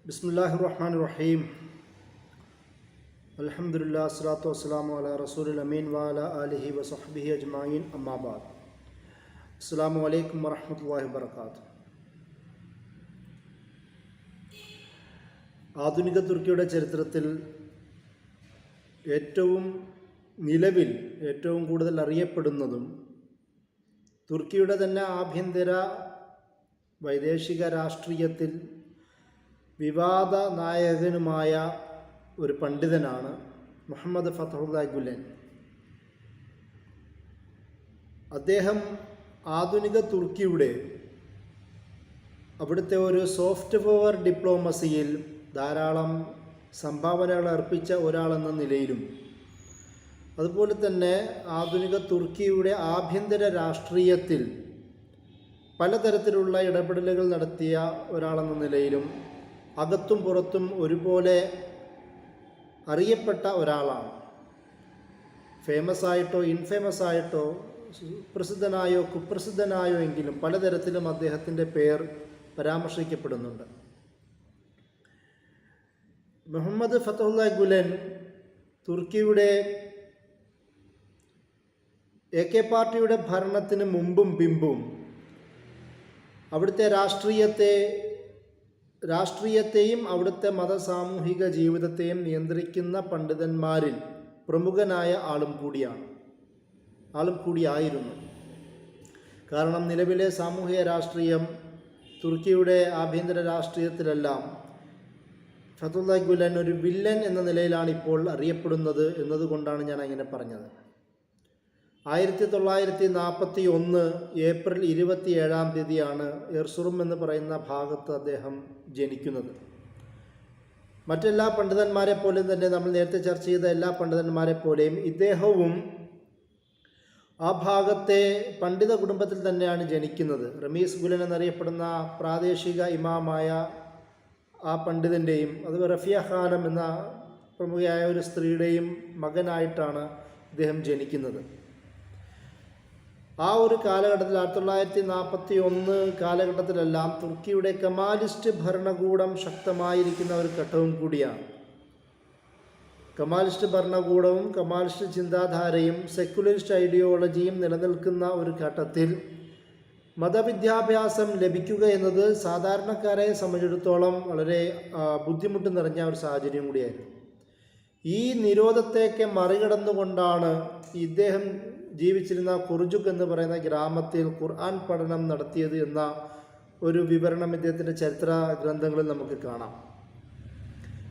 ബിസ്മില്ലാഹിർ-റഹ്മാനിർ-റഹീം. അൽഹംദുലില്ലാഹി സ്വലാത്തു വസ്സലാമു അലാ റസൂലിൽ അമീൻ വഅലാ ആലിഹി വസഹ്ബിഹി അജ്മഈൻ. അമ്മാ ബഅദ്. അസ്സലാമു അലൈക്കും വറഹ്മത്തുള്ളാഹി വബറകാതുഹു. ആധുനിക തുർക്കിയുടെ ചരിത്രത്തിൽ നിലവിൽ ഏറ്റവും കൂടുതൽ അറിയപ്പെടുന്നതും തുർക്കിയുടെ തന്നെ ആഭ്യന്തര വൈദേശിക രാഷ്ട്രീയത്തിൽ വിവാദ നായകനുമായ ഒരു പണ്ഡിതനാണ് മുഹമ്മദ് ഫതഹുല്ലാഹ് ഗുലെൻ. അദ്ദേഹം ആധുനിക തുർക്കിയുടെ അവിടുത്തെ ഒരു സോഫ്റ്റ് പവർ ഡിപ്ലോമസിയിൽ ധാരാളം സംഭാവനകൾ അർപ്പിച്ച ഒരാളെന്ന നിലയിലും അതുപോലെ തന്നെ ആധുനിക തുർക്കിയുടെ ആഭ്യന്തര രാഷ്ട്രീയത്തിൽ പലതരത്തിലുള്ള ഇടപെടലുകൾ നടത്തിയ ഒരാളെന്ന നിലയിലും അകത്തും പുറത്തും ഒരുപോലെ അറിയപ്പെട്ട ഒരാളാണ്. ഫേമസ് ആയിട്ടോ ഇൻഫേമസ് ആയിട്ടോ പ്രസിദ്ധനായോ കുപ്രസിദ്ധനായോ എങ്കിലും പലതരത്തിലും അദ്ദേഹത്തിൻ്റെ പേർ പരാമർശിക്കപ്പെടുന്നുണ്ട്. മുഹമ്മദ് ഫതഹുല്ലാഹ് ഗുലെൻ തുർക്കിയുടെ AK പാർട്ടിയുടെ ഭരണത്തിന് മുമ്പും പിമ്പും അവിടുത്തെ രാഷ്ട്രീയത്തെയും അവിടുത്തെ സാമൂഹിക ജീവിതത്തെയും നിയന്ത്രിക്കുന്ന പണ്ഡിതന്മാരിൽ പ്രമുഖനായ ആളും കൂടിയായിരുന്നു. കാരണം നിലവിലെ സാമൂഹിക രാഷ്ട്രീയം തുർക്കിയുടെ ആഭ്യന്തര രാഷ്ട്രീയത്തിലെല്ലാം ഫതഹുല്ലാഹ് ഗുലെൻ ഒരു വില്ലൻ എന്ന നിലയിലാണ് ഇപ്പോൾ അറിയപ്പെടുന്നത് എന്നതുകൊണ്ടാണ് ഞാൻ അങ്ങനെ പറഞ്ഞത്. 1941 ഏപ്രിൽ 27 എർസുറും എന്ന് പറയുന്ന ഭാഗത്ത് അദ്ദേഹം ജനിക്കുന്നത്. മറ്റെല്ലാ പണ്ഡിതന്മാരെ പോലെയും തന്നെ നമ്മൾ നേരത്തെ ചർച്ച ചെയ്ത എല്ലാ പണ്ഡിതന്മാരെ പോലെയും ഇദ്ദേഹവും ആ ഭാഗത്തെ പണ്ഡിത കുടുംബത്തിൽ തന്നെയാണ് ജനിക്കുന്നത്. റമീസ് ഗുലെൻ എന്നറിയപ്പെടുന്ന പ്രാദേശിക ഇമാമായ ആ പണ്ഡിതൻ്റെയും അതുപോലെ റഫിയ ഖാനം എന്ന പ്രമുഖയായ ഒരു സ്ത്രീയുടെയും മകനായിട്ടാണ് ഇദ്ദേഹം ജനിക്കുന്നത്. ആ ഒരു കാലഘട്ടത്തിൽ 1941 കാലഘട്ടത്തിലെല്ലാം തുർക്കിയുടെ കമാലിസ്റ്റ് ഭരണകൂടം ശക്തമായിരിക്കുന്ന ഒരു ഘട്ടവും കൂടിയാണ്. കമാലിസ്റ്റ് ഭരണകൂടവും കമാലിസ്റ്റ് ചിന്താധാരയും സെക്കുലറിസ്റ്റ് ഐഡിയോളജിയും നിലനിൽക്കുന്ന ഒരു ഘട്ടത്തിൽ മതവിദ്യാഭ്യാസം ലഭിക്കുക എന്നത് സാധാരണക്കാരെ സംബന്ധിച്ചിടത്തോളം വളരെ ബുദ്ധിമുട്ട് നിറഞ്ഞ ഒരു സാഹചര്യം കൂടിയായിരുന്നു. ഈ നിരോധത്തെയൊക്കെ മറികടന്നുകൊണ്ടാണ് ഇദ്ദേഹം ജീവിച്ചിരുന്ന കുർജുക്ക് എന്ന് പറയുന്ന ഗ്രാമത്തിൽ ഖുർആൻ പഠനം നടത്തിയത് എന്ന ഒരു വിവരണം ഇദ്ദേഹത്തിൻ്റെ ചരിത്ര ഗ്രന്ഥങ്ങളിൽ നമുക്ക് കാണാം.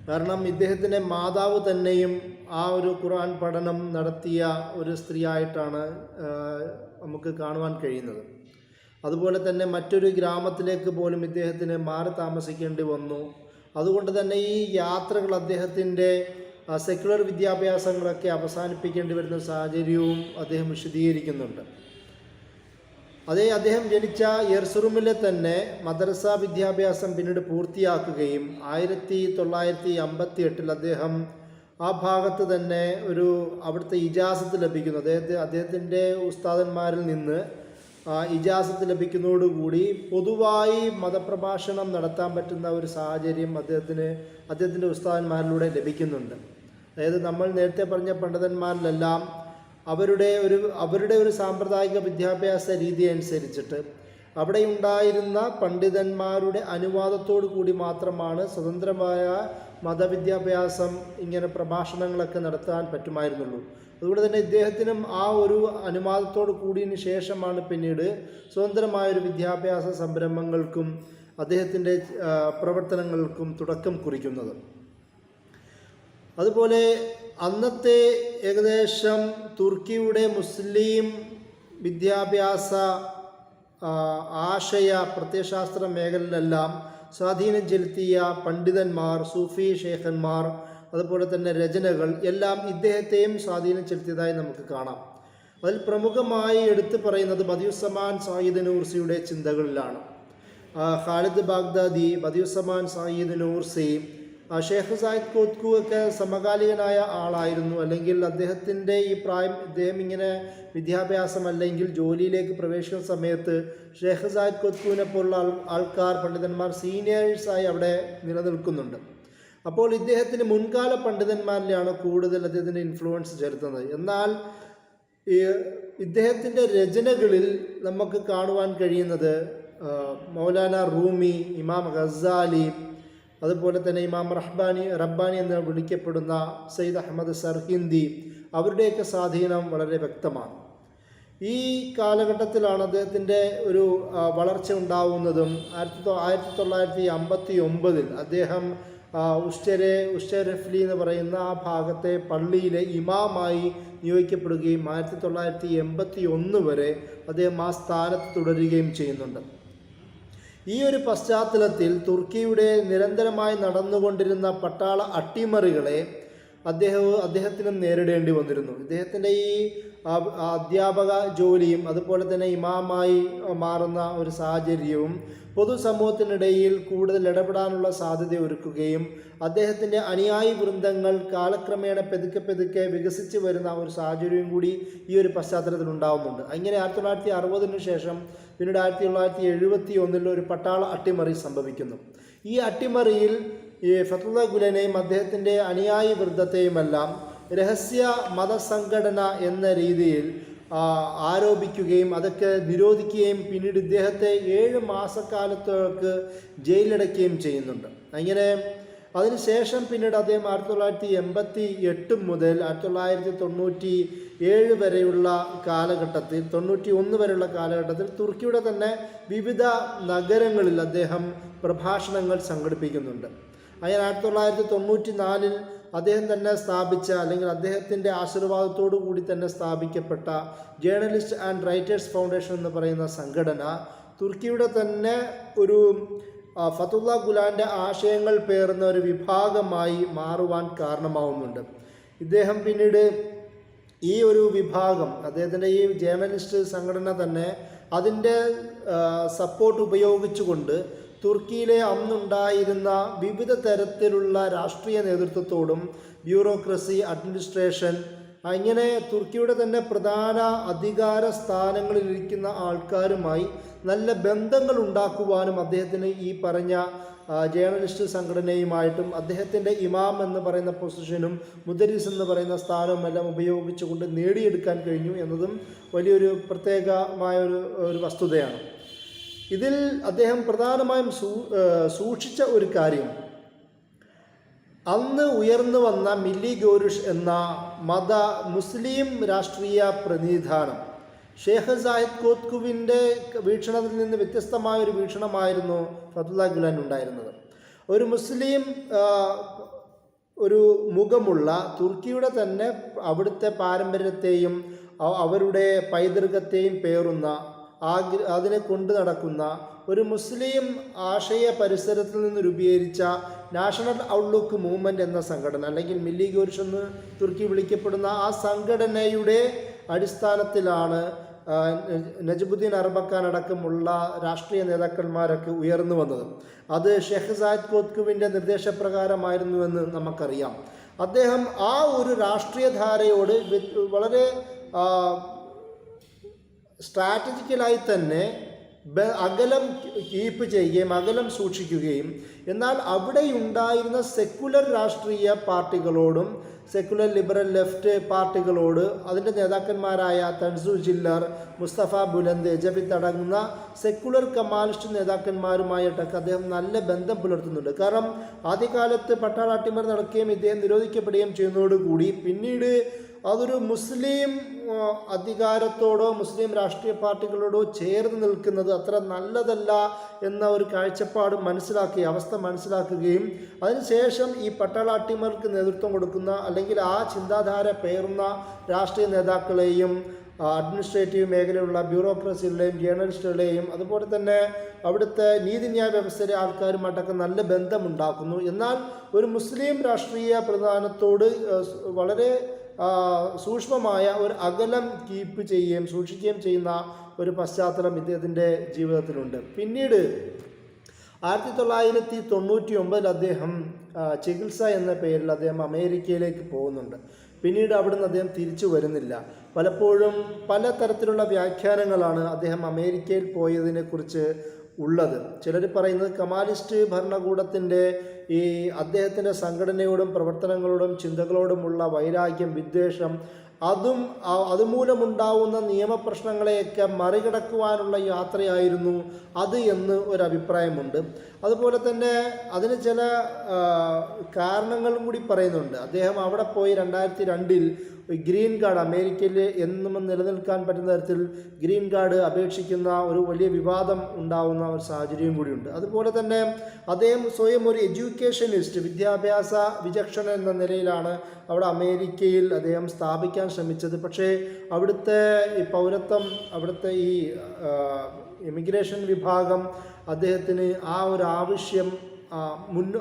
കാരണം ഇദ്ദേഹത്തിൻ്റെ മാതാവ് തന്നെയും ആ ഒരു ഖുർആൻ പഠനം നടത്തിയ ഒരു സ്ത്രീയായിട്ടാണ് നമുക്ക് കാണുവാൻ കഴിയുന്നത്. അതുപോലെ തന്നെ മറ്റൊരു ഗ്രാമത്തിലേക്ക് പോലും ഇദ്ദേഹത്തിന് മാറി താമസിക്കേണ്ടി വന്നു. അതുകൊണ്ട് തന്നെ ഈ യാത്രകൾ അദ്ദേഹത്തിൻ്റെ സെക്യുലർ വിദ്യാഭ്യാസങ്ങളൊക്കെ അവസാനിപ്പിക്കേണ്ടി വരുന്ന സാഹചര്യവും അദ്ദേഹം വിശദീകരിക്കുന്നുണ്ട്. അദ്ദേഹം ജനിച്ച എർസുറുമിലെ തന്നെ മദ്രസ വിദ്യാഭ്യാസം പിന്നീട് പൂർത്തിയാക്കുകയും 1958 അദ്ദേഹം ആ ഭാഗത്ത് തന്നെ അവിടുത്തെ ഇജാസത്ത് ലഭിക്കുന്നു. അദ്ദേഹത്തിൻ്റെ ഉസ്താദന്മാരിൽ നിന്ന് ഇജാസത്ത് ലഭിക്കുന്നതോടുകൂടി പൊതുവായി മതപ്രഭാഷണം നടത്താൻ പറ്റുന്ന ഒരു സാഹചര്യം അദ്ദേഹത്തിൻ്റെ ഉസ്താദന്മാരിലൂടെ ലഭിക്കുന്നുണ്ട്. അതായത് നമ്മൾ നേരത്തെ പറഞ്ഞ പണ്ഡിതന്മാരിലെല്ലാം അവരുടെ ഒരു സാമ്പ്രദായിക വിദ്യാഭ്യാസ രീതി അനുസരിച്ചിട്ട് അവിടെ ഉണ്ടായിരുന്ന പണ്ഡിതന്മാരുടെ അനുവാദത്തോടു കൂടി മാത്രമാണ് സ്വതന്ത്രമായ മതവിദ്യാഭ്യാസം ഇങ്ങനെ പ്രഭാഷണങ്ങളൊക്കെ നടത്താൻ പറ്റുമായിരുന്നുള്ളൂ. അതുകൊണ്ട് തന്നെ ഇദ്ദേഹത്തിനും ആ ഒരു അനുവാദത്തോട് കൂടിയതിന് ശേഷമാണ് പിന്നീട് സ്വതന്ത്രമായൊരു വിദ്യാഭ്യാസ സംരംഭങ്ങൾക്കും അദ്ദേഹത്തിൻ്റെ പ്രവർത്തനങ്ങൾക്കും തുടക്കം കുറിക്കുന്നത്. അതുപോലെ അന്നത്തെ ഏകദേശം തുർക്കിയുടെ മുസ്ലിം വിദ്യാഭ്യാസ പ്രത്യയശാസ്ത്ര മേഖലയിലെല്ലാം സ്വാധീനം ചെലുത്തിയ പണ്ഡിതന്മാർ, സൂഫി ഷേഖന്മാർ, അതുപോലെ തന്നെ രചനകൾ എല്ലാം ഇദ്ദേഹത്തെയും സ്വാധീനം ചെലുത്തിയതായി നമുക്ക് കാണാം. അതിൽ പ്രമുഖമായി എടുത്തു പറയുന്നത് ബദിയുസ്സമാൻ സയ്യിദ് നൂർസിയുടെ ചിന്തകളിലാണ്. Khalid Baghdadi, Badiuzzaman Said Nursi, Sheikh Zahid Kotku ഒക്കെ സമകാലികനായ ആളായിരുന്നു. അല്ലെങ്കിൽ അദ്ദേഹത്തിൻ്റെ ഈ പ്രായം, ഇദ്ദേഹം ഇങ്ങനെ വിദ്യാഭ്യാസം അല്ലെങ്കിൽ ജോലിയിലേക്ക് പ്രവേശിക്കുന്ന സമയത്ത് ഷേഖ് സായിദ് കോത്കുവിനെ പോലുള്ള ആൾക്കാർ, പണ്ഡിതന്മാർ സീനിയേഴ്സായി അവിടെ നിലനിൽക്കുന്നുണ്ട്. അപ്പോൾ ഇദ്ദേഹത്തിന് മുൻകാല പണ്ഡിതന്മാരിലാണ് കൂടുതൽ അദ്ദേഹത്തിൻ്റെ ഇൻഫ്ലുവൻസ് ചെലുത്തുന്നത്. എന്നാൽ ഇദ്ദേഹത്തിൻ്റെ രചനകളിൽ നമുക്ക് കാണുവാൻ കഴിയുന്നത് മൗലാന റൂമി, ഇമാം ഗസാലി, അതുപോലെ തന്നെ ഇമാം റബ്ബാനി എന്ന് വിളിക്കപ്പെടുന്ന സയ്യിദ് അഹമ്മദ് സർഹിന്ദി, അവരുടെയൊക്കെ സ്വാധീനം വളരെ വ്യക്തമാണ്. ഈ കാലഘട്ടത്തിലാണ് അദ്ദേഹത്തിൻ്റെ ഒരു വളർച്ച ഉണ്ടാവുന്നതും. 1959 അദ്ദേഹം ഉസ്ചരഫ്ലി എന്ന് പറയുന്ന ആ ഭാഗത്തെ പള്ളിയിലെ ഇമാമായി നിയോഗിക്കപ്പെടുകയും 1981 വരെ അദ്ദേഹം ആ സ്ഥാനത്ത് തുടരുകയും ചെയ്യുന്നുണ്ട്. ഈ ഒരു പശ്ചാത്തലത്തിൽ തുർക്കിയുടെ നിരന്തരമായി നടന്നുകൊണ്ടിരുന്ന പട്ടാള അട്ടിമറികളെ അദ്ദേഹത്തിനും നേരിടേണ്ടി വന്നിരുന്നു. ഇദ്ദേഹത്തിൻ്റെ ഈ അധ്യാപക ജോലിയും അതുപോലെ തന്നെ ഇമാമായി മാറുന്ന ഒരു സാഹചര്യവും പൊതുസമൂഹത്തിനിടയിൽ കൂടുതൽ ഇടപെടാനുള്ള സാധ്യത ഒരുക്കുകയും അദ്ദേഹത്തിൻ്റെ അനുയായി വൃന്ദങ്ങൾ കാലക്രമേണ പെതുക്കെ വികസിച്ച് വരുന്ന ഒരു സാഹചര്യവും കൂടി ഈ ഒരു പശ്ചാത്തലത്തിൽ ഉണ്ടാകുന്നുണ്ട്. അങ്ങനെ 1960 ശേഷം പിന്നീട് 1971 ഒരു പട്ടാള അട്ടിമറി സംഭവിക്കുന്നു. ഈ അട്ടിമറിയിൽ ഈ ഫത്തുള്ള ഗുലനെയും അദ്ദേഹത്തിൻ്റെ അനുയായി വൃന്ദത്തെയുമെല്ലാം രഹസ്യ മതസംഘടന എന്ന രീതിയിൽ ആരോപിക്കുകയും അതൊക്കെ നിരോധിക്കുകയും പിന്നീട് ഇദ്ദേഹത്തെ 7 മാസക്കാലത്തേക്ക് ജയിലിലടയ്ക്കുകയും ചെയ്യുന്നുണ്ട്. അങ്ങനെ അതിനുശേഷം പിന്നീട് അദ്ദേഹം 1988 മുതൽ 1997 വരെയുള്ള കാലഘട്ടത്തിൽ, 91 വരെയുള്ള കാലഘട്ടത്തിൽ തുർക്കിയുടെ തന്നെ വിവിധ നഗരങ്ങളിൽ അദ്ദേഹം പ്രഭാഷണങ്ങൾ സംഘടിപ്പിക്കുന്നുണ്ട്. അങ്ങനെ 1994 അദ്ദേഹം തന്നെ സ്ഥാപിച്ച, അല്ലെങ്കിൽ അദ്ദേഹത്തിൻ്റെ ആശീർവാദത്തോടു കൂടി തന്നെ സ്ഥാപിക്കപ്പെട്ട ജേർണലിസ്റ്റ് ആൻഡ് റൈറ്റേഴ്സ് ഫൗണ്ടേഷൻ എന്ന് പറയുന്ന സംഘടന തുർക്കിയുടെ തന്നെ ഒരു ഫത്തുള്ള ഗുലാൻ്റെ ആശയങ്ങൾ പേറുന്ന ഒരു വിഭാഗമായി മാറുവാൻ കാരണമാവുന്നുണ്ട്. ഇദ്ദേഹം പിന്നീട് ഈ ഒരു വിഭാഗം, അദ്ദേഹത്തിൻ്റെ ഈ ജേർണലിസ്റ്റ് സംഘടന തന്നെ അതിൻ്റെ സപ്പോർട്ട് ഉപയോഗിച്ചുകൊണ്ട് തുർക്കിയിലെ അന്നുണ്ടായിരുന്ന വിവിധ തരത്തിലുള്ള രാഷ്ട്രീയ നേതൃത്വത്തോടും ബ്യൂറോക്രസി, അഡ്മിനിസ്ട്രേഷൻ, അങ്ങനെ തുർക്കിയുടെ തന്നെ പ്രധാന അധികാര സ്ഥാനങ്ങളിലിരിക്കുന്ന ആൾക്കാരുമായി നല്ല ബന്ധങ്ങൾ ഉണ്ടാക്കുവാനും അദ്ദേഹത്തിന് ഈ പറഞ്ഞ ജേർണലിസ്റ്റ് സംഘടനയുമായിട്ടും അദ്ദേഹത്തിൻ്റെ ഇമാം എന്ന് പറയുന്ന പൊസിഷനും മുദരിസ് എന്ന് പറയുന്ന സ്ഥാനവും എല്ലാം ഉപയോഗിച്ചുകൊണ്ട് നേടിയെടുക്കാൻ കഴിഞ്ഞു എന്നതും വലിയൊരു പ്രത്യേകമായ ഒരു വസ്തുതയാണ്. ഇതിൽ അദ്ദേഹം പ്രധാനമായും സൂക്ഷിച്ച ഒരു കാര്യം, അന്ന് ഉയർന്നു വന്ന മില്ലി ഗോരുഷ് എന്ന മുസ്ലിം രാഷ്ട്രീയ പ്രതിനിധാനം ഷേഖ് സായിദ് കോത്കുവിൻ്റെ വീക്ഷണത്തിൽ നിന്ന് വ്യത്യസ്തമായ ഒരു വീക്ഷണമായിരുന്നു ഫത്തുള്ള ഗുലാൻ ഉണ്ടായിരുന്നത്. ഒരു മുസ്ലിം ഒരു മുഖമുള്ള, തുർക്കിയുടെ തന്നെ അവിടുത്തെ പാരമ്പര്യത്തെയും അവരുടെ പൈതൃകത്തെയും പേറുന്ന, അതിനെ കൊണ്ടു നടക്കുന്ന ഒരു മുസ്ലിം ആശയ പരിസരത്തിൽ നിന്ന് രൂപീകരിച്ച നാഷണൽ ഔട്ട്ലുക്ക് മൂവ്മെൻറ്റ് എന്ന സംഘടന, അല്ലെങ്കിൽ മില്ലി ഗോരുഷ് എന്ന് തുർക്കി വിളിക്കപ്പെടുന്ന ആ സംഘടനയുടെ അടിസ്ഥാനത്തിലാണ് നജമുദ്ദീൻ അർബക്കാൻ അടക്കമുള്ള രാഷ്ട്രീയ നേതാക്കന്മാരൊക്കെ ഉയർന്നു വന്നത്. അത് ഷേഖ് സായിദ് കോത്കുവിൻ്റെ നിർദ്ദേശപ്രകാരമായിരുന്നുവെന്ന് നമുക്കറിയാം. അദ്ദേഹം ആ ഒരു രാഷ്ട്രീയ ധാരയോട് വളരെ സ്ട്രാറ്റജിക്കലായി തന്നെ അകലം കീപ്പ് ചെയ്യുകയും അകലം സൂക്ഷിക്കുകയും, എന്നാൽ അവിടെയുണ്ടായിരുന്ന സെക്കുലർ രാഷ്ട്രീയ പാർട്ടികളോടും സെക്കുലർ ലിബറൽ ലെഫ്റ്റ് പാർട്ടികളോട് അതിൻ്റെ നേതാക്കന്മാരായ തൻസു ജില്ലർ, മുസ്തഫ ബുലന്ദ്, ജബിത്ത് അടങ്ങുന്ന സെക്കുലർ കമാലിസ്റ്റ് നേതാക്കന്മാരുമായിട്ടൊക്കെ അദ്ദേഹം നല്ല ബന്ധം പുലർത്തുന്നുണ്ട്. കാരണം ആദ്യകാലത്ത് പട്ടാള അട്ടിമറി നടക്കുകയും ഇദ്ദേഹം നിരോധിക്കപ്പെടുകയും ചെയ്യുന്നതോടുകൂടി പിന്നീട് അതൊരു മുസ്ലിം അധികാരത്തോടോ മുസ്ലിം രാഷ്ട്രീയ പാർട്ടികളോടോ ചേർന്ന് നിൽക്കുന്നത് അത്ര നല്ലതല്ല എന്ന ഒരു കാഴ്ചപ്പാട് അവസ്ഥ മനസ്സിലാക്കുകയും അതിനുശേഷം ഈ പട്ടാള അട്ടിമറിക്ക് നേതൃത്വം കൊടുക്കുന്ന, അല്ലെങ്കിൽ ആ ചിന്താധാര പേറുന്ന രാഷ്ട്രീയ നേതാക്കളെയും അഡ്മിനിസ്ട്രേറ്റീവ് മേഖലയിലുള്ള ബ്യൂറോക്രസികളെയും ജേർണലിസ്റ്റുകളെയും അതുപോലെ തന്നെ അവിടുത്തെ നീതിന്യായ വ്യവസ്ഥയിലെ ആൾക്കാരുമായിട്ടൊക്കെ നല്ല ബന്ധമുണ്ടാക്കുന്നു. എന്നാൽ ഒരു മുസ്ലിം രാഷ്ട്രീയ പ്രധാനത്തോട് വളരെ സൂക്ഷ്മമായ ഒരു അകലം സൂക്ഷിക്കുകയും ചെയ്യുന്ന ഒരു പശ്ചാത്തലം ഇദ്ദേഹത്തിൻ്റെ ജീവിതത്തിലുണ്ട്. പിന്നീട് 1999 അദ്ദേഹം ചികിത്സ എന്ന പേരിൽ അദ്ദേഹം അമേരിക്കയിലേക്ക് പോകുന്നുണ്ട്. പിന്നീട് അവിടുന്ന് അദ്ദേഹം തിരിച്ചു വരുന്നില്ല. പലപ്പോഴും പലതരത്തിലുള്ള വ്യാഖ്യാനങ്ങളാണ് അദ്ദേഹം അമേരിക്കയിൽ പോയതിനെക്കുറിച്ച് ഉള്ളത്. ചിലർ പറയുന്നത് കമാലിസ്റ്റ് ഭരണകൂടത്തിൻ്റെ ഈ അദ്ദേഹത്തിൻ്റെ സംഘടനയോടും പ്രവർത്തനങ്ങളോടും ചിന്തകളോടുമുള്ള വൈരാഗ്യം, വിദ്വേഷം, അതുമൂലമുണ്ടാവുന്ന നിയമപ്രശ്നങ്ങളെയൊക്കെ മറികടക്കുവാനുള്ള യാത്രയായിരുന്നു അത് എന്ന് ഒരഭിപ്രായമുണ്ട്. അതുപോലെ തന്നെ അതിന് ചില കാരണങ്ങളും കൂടി പറയുന്നുണ്ട്. അദ്ദേഹം അവിടെ പോയി 2002 ഗ്രീൻ കാർഡ്, അമേരിക്കയിൽ എന്നും നിലനിൽക്കാൻ പറ്റുന്ന തരത്തിൽ ഗ്രീൻ കാർഡ് അപേക്ഷിക്കുന്ന ഒരു വലിയ വിവാദം ഉണ്ടാവുന്ന ഒരു സാഹചര്യം കൂടിയുണ്ട്. അതുപോലെ തന്നെ അദ്ദേഹം സ്വയം ഒരു എഡ്യൂക്കേഷനിസ്റ്റ്, വിദ്യാഭ്യാസ വിചക്ഷണൻ എന്ന നിലയിലാണ് അവിടെ അമേരിക്കയിൽ അദ്ദേഹം സ്ഥാപിക്കാൻ ശ്രമിച്ചത്. പക്ഷേ അവിടുത്തെ ഈ പൗരത്വം, അവിടുത്തെ ഈ ഇമിഗ്രേഷൻ വിഭാഗം അദ്ദേഹത്തിന് ആ ഒരു ആവശ്യം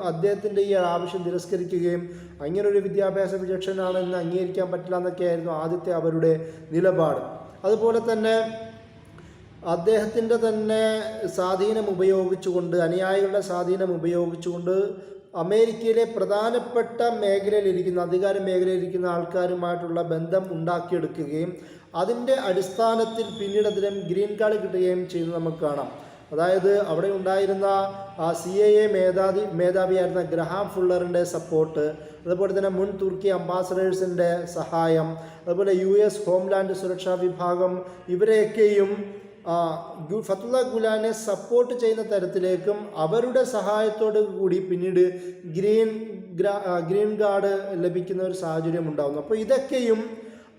അദ്ദേഹത്തിൻ്റെ ഈ ആവശ്യം തിരസ്കരിക്കുകയും അങ്ങനൊരു വിദ്യാഭ്യാസ വിചക്ഷണനാണെന്ന് അംഗീകരിക്കാൻ പറ്റില്ല എന്നൊക്കെയായിരുന്നു ആദ്യത്തെ അവരുടെ നിലപാട്. അതുപോലെ തന്നെ അദ്ദേഹത്തിൻ്റെ തന്നെ സ്വാധീനം ഉപയോഗിച്ചുകൊണ്ട്, അനുയായികളുടെ സ്വാധീനം ഉപയോഗിച്ചുകൊണ്ട് അമേരിക്കയിലെ പ്രധാനപ്പെട്ട മേഖലയിലിരിക്കുന്ന, അധികാര മേഖലയിലിരിക്കുന്ന ആൾക്കാരുമായിട്ടുള്ള ബന്ധം ഉണ്ടാക്കിയെടുക്കുകയും അതിൻ്റെ അടിസ്ഥാനത്തിൽ പിന്നീട് അദ്ദേഹം ഗ്രീൻ കാർഡ് കിട്ടുകയും ചെയ്യുന്നത് നമുക്ക് കാണാം. അതായത് അവിടെ ഉണ്ടായിരുന്ന CIA മേധാവിയായിരുന്ന ഗ്രഹാം ഫുള്ളറിൻ്റെ സപ്പോർട്ട്, അതുപോലെ തന്നെ മുൻ തുർക്കി അംബാസഡേഴ്സിൻ്റെ സഹായം, അതുപോലെ US ഹോംലാൻഡ് സുരക്ഷാ വിഭാഗം, ഇവരെയൊക്കെയും ഫത്തുള്ള ഗുലാനെ സപ്പോർട്ട് ചെയ്യുന്ന തരത്തിലേക്കും അവരുടെ സഹായത്തോടു കൂടി പിന്നീട് ഗ്രീൻ കാർഡ് ലഭിക്കുന്ന ഒരു സാഹചര്യം ഉണ്ടാകുന്നു. അപ്പോൾ ഇതൊക്കെയും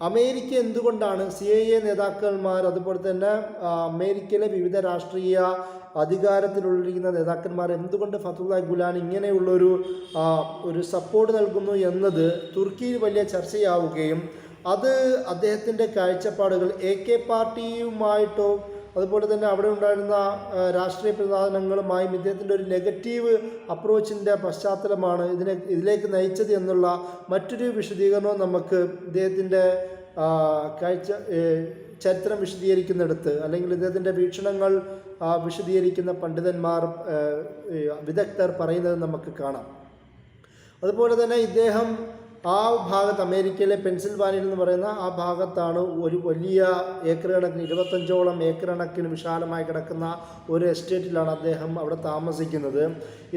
അമേരിക്ക എന്തുകൊണ്ടാണ് CIA നേതാക്കന്മാർ, അതുപോലെ തന്നെ അമേരിക്കയിലെ വിവിധ രാഷ്ട്രീയ അധികാരത്തിലുള്ളിരിക്കുന്ന നേതാക്കന്മാർ എന്തുകൊണ്ട് ഫത്തുള്ള ഗുലാൻ ഇങ്ങനെയുള്ളൊരു സപ്പോർട്ട് നൽകുന്നു എന്നത് തുർക്കിയിൽ വലിയ ചർച്ചയാവുകയും അത് അദ്ദേഹത്തിൻ്റെ കാഴ്ചപ്പാടുകൾ AK പാർട്ടിയുമായിട്ടോ അതുപോലെ തന്നെ അവിടെ ഉണ്ടായിരുന്ന രാഷ്ട്രീയ പ്രധാനങ്ങളുമായും ഇദ്ദേഹത്തിൻ്റെ ഒരു നെഗറ്റീവ് അപ്രോച്ചിൻ്റെ പശ്ചാത്തലമാണ് ഇതിലേക്ക് നയിച്ചത് എന്നുള്ള മറ്റൊരു വിശദീകരണവും നമുക്ക് ഇദ്ദേഹത്തിൻ്റെ ചരിത്രം വിശദീകരിക്കുന്നിടത്ത്, അല്ലെങ്കിൽ ഇദ്ദേഹത്തിൻ്റെ വീക്ഷണങ്ങൾ വിശദീകരിക്കുന്ന പണ്ഡിതന്മാർ, വിദഗ്ധർ പറയുന്നത് നമുക്ക് കാണാം. അതുപോലെ തന്നെ ഇദ്ദേഹം ആ ഭാഗത്ത്, അമേരിക്കയിലെ പെൻസിൽവാനിയ എന്ന് പറയുന്ന ആ ഭാഗത്താണ് ഒരു വലിയ ഏക്കർ കണക്കിന് 25ഓളം ഏക്കർ കണക്കിന് വിശാലമായി കിടക്കുന്ന ഒരു എസ്റ്റേറ്റിലാണ് അദ്ദേഹം അവിടെ താമസിക്കുന്നത്.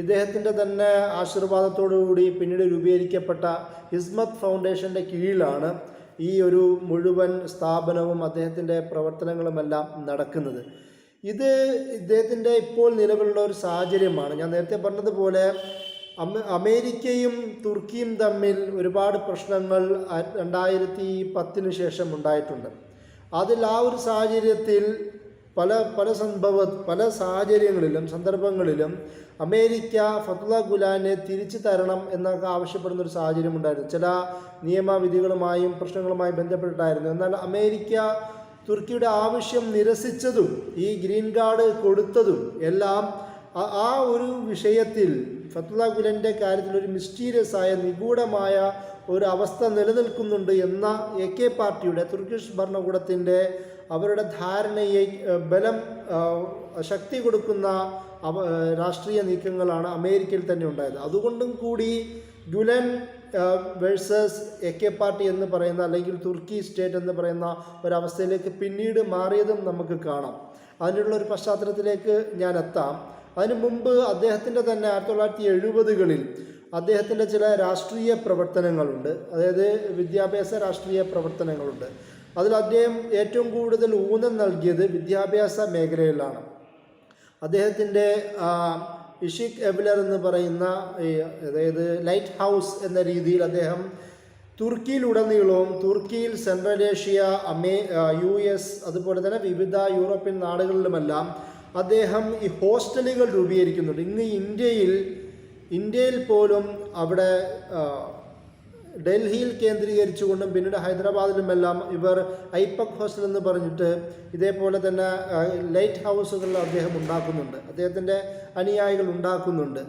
ഇദ്ദേഹത്തിൻ്റെ തന്നെ ആശീർവാദത്തോടുകൂടി പിന്നീട് രൂപീകരിക്കപ്പെട്ട ഹിസ്മത്ത് ഫൗണ്ടേഷൻ്റെ കീഴിലാണ് ഈ ഒരു മുഴുവൻ സ്ഥാപനവും അദ്ദേഹത്തിൻ്റെ പ്രവർത്തനങ്ങളുമെല്ലാം നടക്കുന്നത്. ഇത് ഇദ്ദേഹത്തിൻ്റെ ഇപ്പോൾ നിലവിലുള്ള ഒരു സാഹചര്യമാണ്. ഞാൻ നേരത്തെ പറഞ്ഞതുപോലെ അമേരിക്കയും തുർക്കിയും തമ്മിൽ ഒരുപാട് പ്രശ്നങ്ങൾ 2010 ശേഷം ഉണ്ടായിട്ടുണ്ട്. അതിൽ ആ ഒരു സാഹചര്യത്തിൽ പല സന്ദർഭങ്ങളിലും അമേരിക്ക ഫത്തുള്ള ഗുലാനെ തിരിച്ചു തരണം എന്നൊക്കെ ആവശ്യപ്പെടുന്ന ഒരു സാഹചര്യം ഉണ്ടായിരുന്നു. ചില നിയമവിധികളുമായും പ്രശ്നങ്ങളുമായും ബന്ധപ്പെട്ടിട്ടായിരുന്നു. എന്നാൽ അമേരിക്ക തുർക്കിയുടെ ആവശ്യം നിരസിച്ചതും ഈ ഗ്രീൻ കാർഡ് കൊടുത്തതും എല്ലാം ആ ഒരു വിഷയത്തിൽ ഫത്തുള്ള ഗുലൻ്റെ കാര്യത്തിൽ ഒരു മിസ്റ്റീരിയസ് ആയ, നിഗൂഢമായ ഒരു അവസ്ഥ നിലനിൽക്കുന്നുണ്ട് എന്ന AK പാർട്ടിയുടെ, തുർക്കിഷ് ഭരണകൂടത്തിൻ്റെ അവരുടെ ധാരണയെ ശക്തി കൊടുക്കുന്ന രാഷ്ട്രീയ നീക്കങ്ങളാണ് അമേരിക്കയിൽ തന്നെ ഉണ്ടായത്. അതുകൊണ്ടും കൂടി ഗുലൻ വേഴ്സസ് AK പാർട്ടി എന്ന് പറയുന്ന, അല്ലെങ്കിൽ തുർക്കി സ്റ്റേറ്റ് എന്ന് പറയുന്ന ഒരവസ്ഥയിലേക്ക് പിന്നീട് മാറിയതും നമുക്ക് കാണാം. അതിനുള്ള ഒരു പശ്ചാത്തലത്തിലേക്ക് ഞാൻ എത്താം. അതിനു മുമ്പ് അദ്ദേഹത്തിൻ്റെ തന്നെ 1970കളിൽ അദ്ദേഹത്തിൻ്റെ ചില രാഷ്ട്രീയ പ്രവർത്തനങ്ങളുണ്ട്, അതായത് വിദ്യാഭ്യാസ രാഷ്ട്രീയ പ്രവർത്തനങ്ങളുണ്ട്. അതിൽ അദ്ദേഹം ഏറ്റവും കൂടുതൽ ഊന്നൽ നൽകിയത് വിദ്യാഭ്യാസ മേഖലയിലാണ്. അദ്ദേഹത്തിൻ്റെ ഇഷിക് എബ്ലർ എന്ന് പറയുന്ന, അതായത് ലൈറ്റ് ഹൗസ് എന്ന രീതിയിൽ അദ്ദേഹം തുർക്കിയിലുടനീളവും, തുർക്കിയിൽ, സെൻട്രൽ ഏഷ്യ, US, അതുപോലെ തന്നെ വിവിധ യൂറോപ്യൻ നാടുകളിലുമെല്ലാം അദ്ദേഹം ഈ ഹോസ്റ്റലുകൾ രൂപീകരിക്കുന്നുണ്ട്. ഇന്ന് ഇന്ത്യയിൽ പോലും അവിടെ ഡൽഹിയിൽ കേന്ദ്രീകരിച്ചുകൊണ്ടും പിന്നീട് ഹൈദരാബാദിലുമെല്ലാം ഇവർ ഐപക് ഹോസ്റ്റൽ എന്ന് പറഞ്ഞിട്ട് ഇതേപോലെ തന്നെ ലൈറ്റ് ഹൗസുകൾ അദ്ദേഹം ഉണ്ടാക്കുന്നുണ്ട്, അദ്ദേഹത്തിൻ്റെ അനുയായികൾ ഉണ്ടാക്കുന്നുണ്ട്.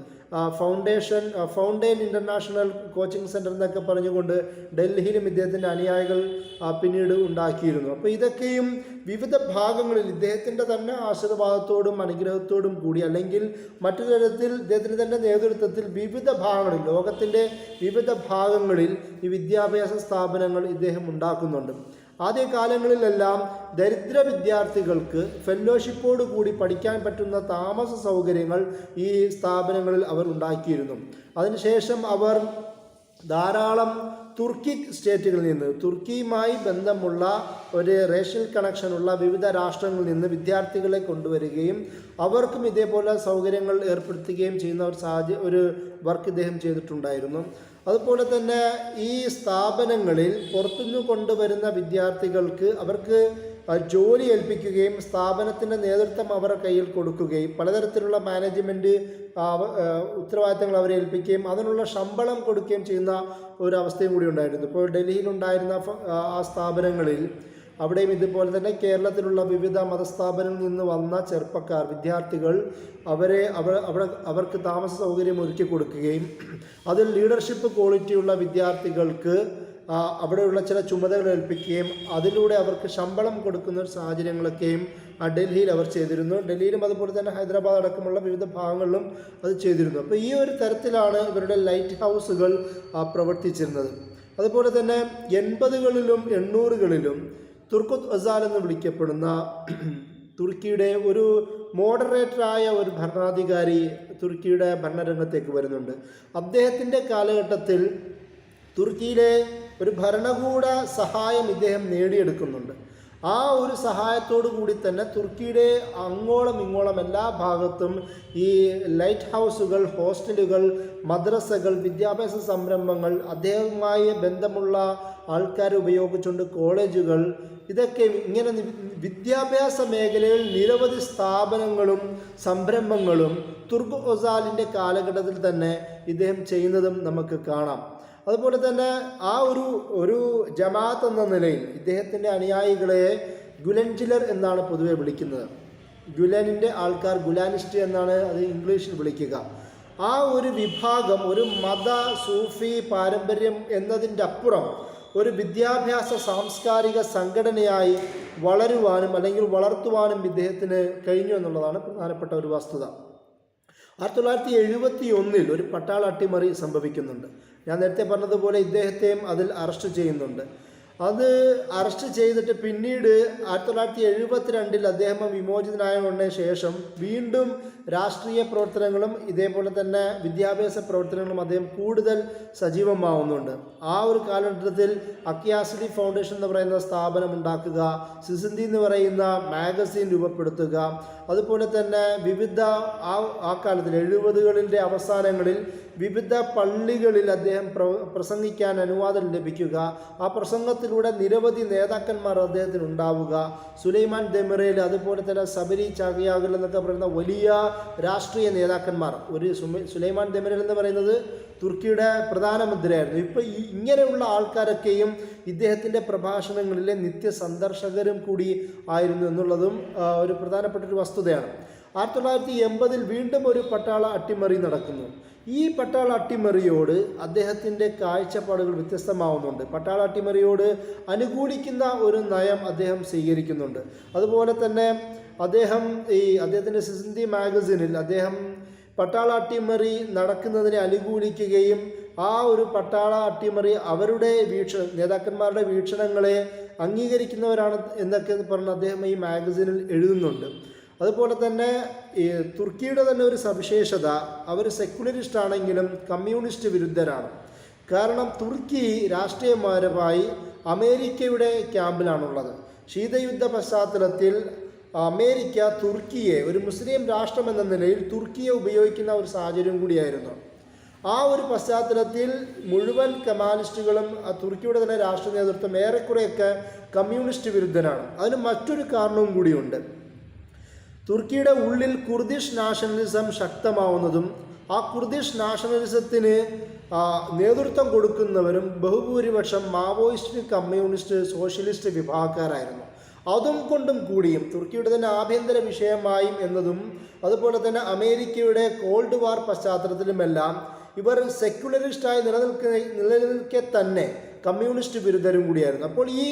ഫൗണ്ടെയിൻ ഇൻ്റർനാഷണൽ കോച്ചിങ് സെൻറ്റർ എന്നൊക്കെ പറഞ്ഞുകൊണ്ട് ഡൽഹിയിലും ഇദ്ദേഹത്തിൻ്റെ അനുയായികൾ പിന്നീട് ഉണ്ടാക്കിയിരുന്നു. അപ്പോൾ ഇതൊക്കെയും വിവിധ ഭാഗങ്ങളിൽ ഇദ്ദേഹത്തിൻ്റെ തന്നെ ആശീർവാദത്തോടും അനുഗ്രഹത്തോടും കൂടി, അല്ലെങ്കിൽ മറ്റു തരത്തിൽ ഇദ്ദേഹത്തിൻ്റെ തന്നെ നേതൃത്വത്തിൽ വിവിധ ഭാഗങ്ങളിൽ, ലോകത്തിൻ്റെ വിവിധ ഭാഗങ്ങളിൽ ഈ വിദ്യാഭ്യാസ സ്ഥാപനങ്ങൾ ഇദ്ദേഹം ഉണ്ടാക്കുന്നുണ്ട്. ആദ്യ കാലങ്ങളിലെല്ലാം ദരിദ്ര വിദ്യാർത്ഥികൾക്ക് ഫെല്ലോഷിപ്പോട് കൂടി പഠിക്കാൻ പറ്റുന്ന താമസ സൗകര്യങ്ങൾ ഈ സ്ഥാപനങ്ങളിൽ അവർ ഉണ്ടാക്കിയിരുന്നു. അതിനുശേഷം അവർ ധാരാളം തുർക്കി സ്റ്റേറ്റുകളിൽ നിന്ന്, തുർക്കിയുമായി ബന്ധമുള്ള ഒരു റേഷ്യൽ കണക്ഷനുള്ള വിവിധ രാഷ്ട്രങ്ങളിൽ നിന്ന് വിദ്യാർത്ഥികളെ കൊണ്ടുവരികയും അവർക്കും ഇതേപോലെ സൗകര്യങ്ങൾ ഏർപ്പെടുത്തുകയും ചെയ്യുന്ന ഒരു വർക്ക് ഇദ്ദേഹം ചെയ്തിട്ടുണ്ടായിരുന്നു. അതുപോലെ തന്നെ ഈ സ്ഥാപനങ്ങളിൽ പുറത്തുനിന്ന് കൊണ്ടുവരുന്ന വിദ്യാർത്ഥികൾക്ക് അവർക്ക് ജോലി ഏൽപ്പിക്കുകയും സ്ഥാപനത്തിൻ്റെ നേതൃത്വം അവരുടെ കയ്യിൽ കൊടുക്കുകയും പലതരത്തിലുള്ള മാനേജ്മെൻറ്റ് ഉത്തരവാദിത്തങ്ങൾ അവരെ ഏൽപ്പിക്കുകയും അതിനുള്ള ശമ്പളം കൊടുക്കുകയും ചെയ്യുന്ന ഒരവസ്ഥയും കൂടി ഉണ്ടായിരുന്നു. ഇപ്പോൾ ഡൽഹിയിലുണ്ടായിരുന്ന ആ സ്ഥാപനങ്ങളിൽ അവിടെയും ഇതുപോലെ തന്നെ കേരളത്തിലുള്ള വിവിധ മതസ്ഥാപനങ്ങളിൽ നിന്ന് വന്ന ചെറുപ്പക്കാർ, വിദ്യാർത്ഥികൾ അവർക്ക് താമസ സൗകര്യം ഒരുക്കി കൊടുക്കുകയും അതിൽ ലീഡർഷിപ്പ് ക്വാളിറ്റിയുള്ള വിദ്യാർത്ഥികൾക്ക് അവിടെയുള്ള ചില ചുമതലകൾ ഏൽപ്പിക്കുകയും അതിലൂടെ അവർക്ക് ശമ്പളം കൊടുക്കുന്ന ഒരു സാഹചര്യങ്ങളൊക്കെയും ഡൽഹിയിൽ അവർ ചെയ്തിരുന്നു. ഡൽഹിയിലും അതുപോലെ തന്നെ ഹൈദരാബാദ് അടക്കമുള്ള വിവിധ ഭാഗങ്ങളിലും അത് ചെയ്തിരുന്നു. അപ്പോൾ ഈ ഒരു തരത്തിലാണ് ഇവരുടെ ലൈറ്റ് ഹൗസുകൾ പ്രവർത്തിച്ചിരുന്നത്. അതുപോലെ തന്നെ 80കളിലും 800കളിലും തുർക്കുത്ത് ഒസാൽ എന്ന് വിളിക്കപ്പെടുന്ന തുർക്കിയുടെ ഒരു മോഡറേറ്ററായ ഒരു ഭരണാധികാരി തുർക്കിയുടെ ഭരണരംഗത്തേക്ക് വരുന്നുണ്ട്. അദ്ദേഹത്തിൻ്റെ കാലഘട്ടത്തിൽ തുർക്കിയിലെ ഒരു ഭരണകൂട സഹായം ഇദ്ദേഹം നേടിയെടുക്കുന്നുണ്ട്. ആ ഒരു സഹായത്തോടു കൂടി തന്നെ തുർക്കിയുടെ അങ്ങോളം ഇങ്ങോളം എല്ലാ ഭാഗത്തും ഈ ലൈറ്റ് ഹൗസുകൾ, ഹോസ്റ്റലുകൾ, മദ്രസകൾ, വിദ്യാഭ്യാസ സംരംഭങ്ങൾ, അദ്ദേഹവുമായി ബന്ധമുള്ള ആൾക്കാരെ ഉപയോഗിച്ചുകൊണ്ട് കോളേജുകൾ, ഇതൊക്കെ ഇങ്ങനെ വിദ്യാഭ്യാസ മേഖലയിൽ നിരവധി സ്ഥാപനങ്ങളും സംരംഭങ്ങളും തുർക്ക് ഒസാലിൻ്റെ കാലഘട്ടത്തിൽ തന്നെ ഇദ്ദേഹം ചെയ്യുന്നതും നമുക്ക് കാണാം. അതുപോലെ തന്നെ ആ ഒരു ജമാഅത്ത് എന്ന നിലയിൽ ഇദ്ദേഹത്തിൻ്റെ അനുയായികളെ ഗുലൻജിലർ എന്നാണ് പൊതുവെ വിളിക്കുന്നത്. ഗുലനിൻ്റെ ആൾക്കാർ ഗുലാനിസ്റ്റ് എന്നാണ് അത് ഇംഗ്ലീഷിൽ വിളിക്കുക. ആ ഒരു വിഭാഗം ഒരു മത സൂഫി പാരമ്പര്യം എന്നതിൻ്റെ അപ്പുറം ഒരു വിദ്യാഭ്യാസ സാംസ്കാരിക സംഘടനയായി വളരുവാനും അല്ലെങ്കിൽ വളർത്തുവാനും ഇദ്ദേഹത്തിന് കഴിഞ്ഞു എന്നുള്ളതാണ് പ്രധാനപ്പെട്ട ഒരു വസ്തുത. 1971 ഒരു പട്ടാള അട്ടിമറി സംഭവിക്കുന്നുണ്ട്. ഞാൻ നേരത്തെ പറഞ്ഞതുപോലെ ഇദ്ദേഹത്തെയും അതിൽ അറസ്റ്റ് ചെയ്യുന്നുണ്ട്. അത് അറസ്റ്റ് ചെയ്തിട്ട് പിന്നീട് 1972 അദ്ദേഹം വിമോചിതനായതിന് ശേഷം വീണ്ടും രാഷ്ട്രീയ പ്രവർത്തനങ്ങളും ഇതേപോലെ തന്നെ വിദ്യാഭ്യാസ പ്രവർത്തനങ്ങളും അദ്ദേഹം കൂടുതൽ സജീവമാവുന്നുണ്ട്. ആ ഒരു കാലഘട്ടത്തിൽ അക്കിയാസിഡി ഫൗണ്ടേഷൻ എന്ന് പറയുന്ന സ്ഥാപനം ഉണ്ടാക്കുക, സിസിന്തി എന്ന് പറയുന്ന മാഗസിൻ രൂപപ്പെടുത്തുക, അതുപോലെ തന്നെ വിവിധ ആ കാലത്തിൽ 70കളുടെ അവസാനങ്ങളിൽ വിവിധ പള്ളികളിൽ അദ്ദേഹം പ്രസംഗിക്കാൻ അനുവാദം ലഭിക്കുക, ആ പ്രസംഗത്തിലൂടെ നിരവധി നേതാക്കന്മാർ അദ്ദേഹത്തിന് ഉണ്ടാവുക, സുലൈമാൻ ദെമിറേൽ, അതുപോലെ തന്നെ സബരി ചാഗിയാഗൽ എന്നൊക്കെ പറയുന്ന വലിയ രാഷ്ട്രീയ നേതാക്കന്മാർ. സുലൈമാൻ ദെമിറേൽ എന്ന് പറയുന്നത് തുർക്കിയുടെ പ്രധാനമന്ത്രിയായിരുന്നു. ഇപ്പോൾ ഇങ്ങനെയുള്ള ആൾക്കാരൊക്കെയും ഇദ്ദേഹത്തിൻ്റെ പ്രഭാഷണങ്ങളിലെ നിത്യസന്ദർശകരും കൂടി ആയിരുന്നു എന്നുള്ളതും ഒരു പ്രധാനപ്പെട്ട ഒരു വസ്തുതയാണ്. 1980 വീണ്ടും ഒരു പട്ടാള അട്ടിമറി നടക്കുന്നു. ഈ പട്ടാള അട്ടിമറിയോട് അദ്ദേഹത്തിൻ്റെ കാഴ്ചപ്പാടുകൾ വ്യത്യസ്തമാവുന്നുണ്ട്. പട്ടാള അട്ടിമറിയോട് അനുകൂലിക്കുന്ന ഒരു നയം അദ്ദേഹം സ്വീകരിക്കുന്നുണ്ട്. അതുപോലെ തന്നെ അദ്ദേഹത്തിൻ്റെ സിസിന്തി മാഗസിനിൽ അദ്ദേഹം പട്ടാള അട്ടിമറി നടക്കുന്നതിനെ അനുകൂലിക്കുകയും ആ ഒരു പട്ടാള അട്ടിമറി അവരുടെ നേതാക്കന്മാരുടെ വീക്ഷണങ്ങളെ അംഗീകരിക്കുന്നവരാണ് എന്നൊക്കെ പറഞ്ഞ് അദ്ദേഹം ഈ മാഗസിനിൽ എഴുതുന്നുണ്ട്. അതുപോലെ തന്നെ ഈ തുർക്കിയുടെ തന്നെ ഒരു സവിശേഷത, അവർ സെക്യുലറിസ്റ്റ് ആണെങ്കിലും കമ്മ്യൂണിസ്റ്റ് വിരുദ്ധരാണ്. കാരണം തുർക്കി രാഷ്ട്രീയപരമായി അമേരിക്കയുടെ ക്യാമ്പിലാണുള്ളത്. ശീതയുദ്ധ പശ്ചാത്തലത്തിൽ അമേരിക്ക തുർക്കിയെ ഒരു മുസ്ലിം രാഷ്ട്രം എന്ന നിലയിൽ തുർക്കിയെ ഉപയോഗിക്കുന്ന ഒരു സാഹചര്യം കൂടിയായിരുന്നു. ആ ഒരു പശ്ചാത്തലത്തിൽ മുഴുവൻ കമ്മ്യൂണിസ്റ്റുകളും തുർക്കിയുടെ തന്നെ രാഷ്ട്രീയ നേതൃത്വം ഏറെക്കുറെയൊക്കെ കമ്മ്യൂണിസ്റ്റ് വിരുദ്ധനാണ്. അതിന് മറ്റൊരു കാരണവും കൂടിയുണ്ട്. തുർക്കിയുടെ ഉള്ളിൽ കുർദിഷ് നാഷണലിസം ശക്തമാവുന്നതും ആ കുർദിഷ് നാഷണലിസത്തിന് നേതൃത്വം കൊടുക്കുന്നവരും ബഹുഭൂരിപക്ഷം മാവോയിസ്റ്റ്, കമ്മ്യൂണിസ്റ്റ്, സോഷ്യലിസ്റ്റ് വിഭാഗക്കാരായിരുന്നു. അതും കൊണ്ടും കൂടിയും തുർക്കിയുടെ തന്നെ ആഭ്യന്തര വിഷയമായും എന്നതും അതുപോലെ തന്നെ അമേരിക്കയുടെ കോൾഡ് വാർ പശ്ചാത്തലത്തിലുമെല്ലാം ഇവർ സെക്യുലറിസ്റ്റായി നിലനിൽക്കെ തന്നെ കമ്മ്യൂണിസ്റ്റ് വിരുദ്ധരും കൂടിയായിരുന്നു. അപ്പോൾ ഈ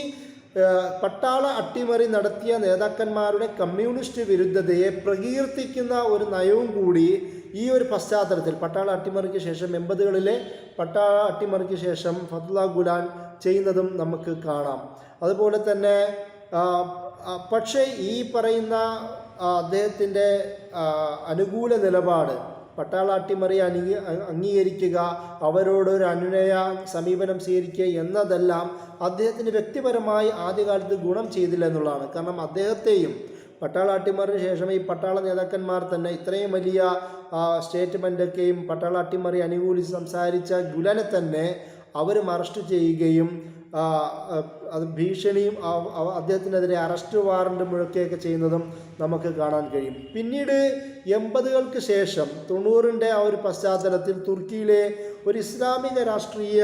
പട്ടാള അട്ടിമറി നടത്തിയ നേതാക്കന്മാരുടെ കമ്മ്യൂണിസ്റ്റ് വിരുദ്ധതയെ പ്രകീർത്തിക്കുന്ന ഒരു നയവും കൂടി ഈ ഒരു പശ്ചാത്തലത്തിൽ പട്ടാള അട്ടിമറിക്ക് ശേഷം 80കളിലെ പട്ടാള അട്ടിമറിക്ക് ശേഷം ഫത്തുല്ലാ ഗുലാൻ ചെയ്യുന്നതും നമുക്ക് കാണാം. അതുപോലെ തന്നെ പക്ഷേ ഈ പറയുന്ന അദ്ദേഹത്തിൻ്റെ അനുകൂല നിലപാട്, പട്ടാള അട്ടിമറി അംഗീകരിക്കുക, അവരോടൊരു അനുനയ സമീപനം സ്വീകരിക്കുക എന്നതെല്ലാം അദ്ദേഹത്തിന് വ്യക്തിപരമായി ആദ്യകാലത്ത് ഗുണം ചെയ്തില്ല എന്നുള്ളതാണ്. കാരണം അദ്ദേഹത്തെയും പട്ടാള അട്ടിമറിന് ശേഷം ഈ പട്ടാള നേതാക്കന്മാർ തന്നെ ഇത്രയും വലിയ സ്റ്റേറ്റ്മെൻ്റൊക്കെയും പട്ടാള അട്ടിമറി അനുകൂലിച്ച് സംസാരിച്ച ഗുലനെ തന്നെ അവരും അറസ്റ്റ് ചെയ്യുകയും അത് ഭീഷണിയും അദ്ദേഹത്തിനെതിരെ അറസ്റ്റ് വാറണ്ട് മുഴക്കുകയൊക്കെ ചെയ്യുന്നതും നമുക്ക് കാണാൻ കഴിയും. പിന്നീട് 80കൾക്ക് ശേഷം 90ൻ്റെ ആ ഒരു പശ്ചാത്തലത്തിൽ തുർക്കിയിലെ ഒരു ഇസ്ലാമിക രാഷ്ട്രീയ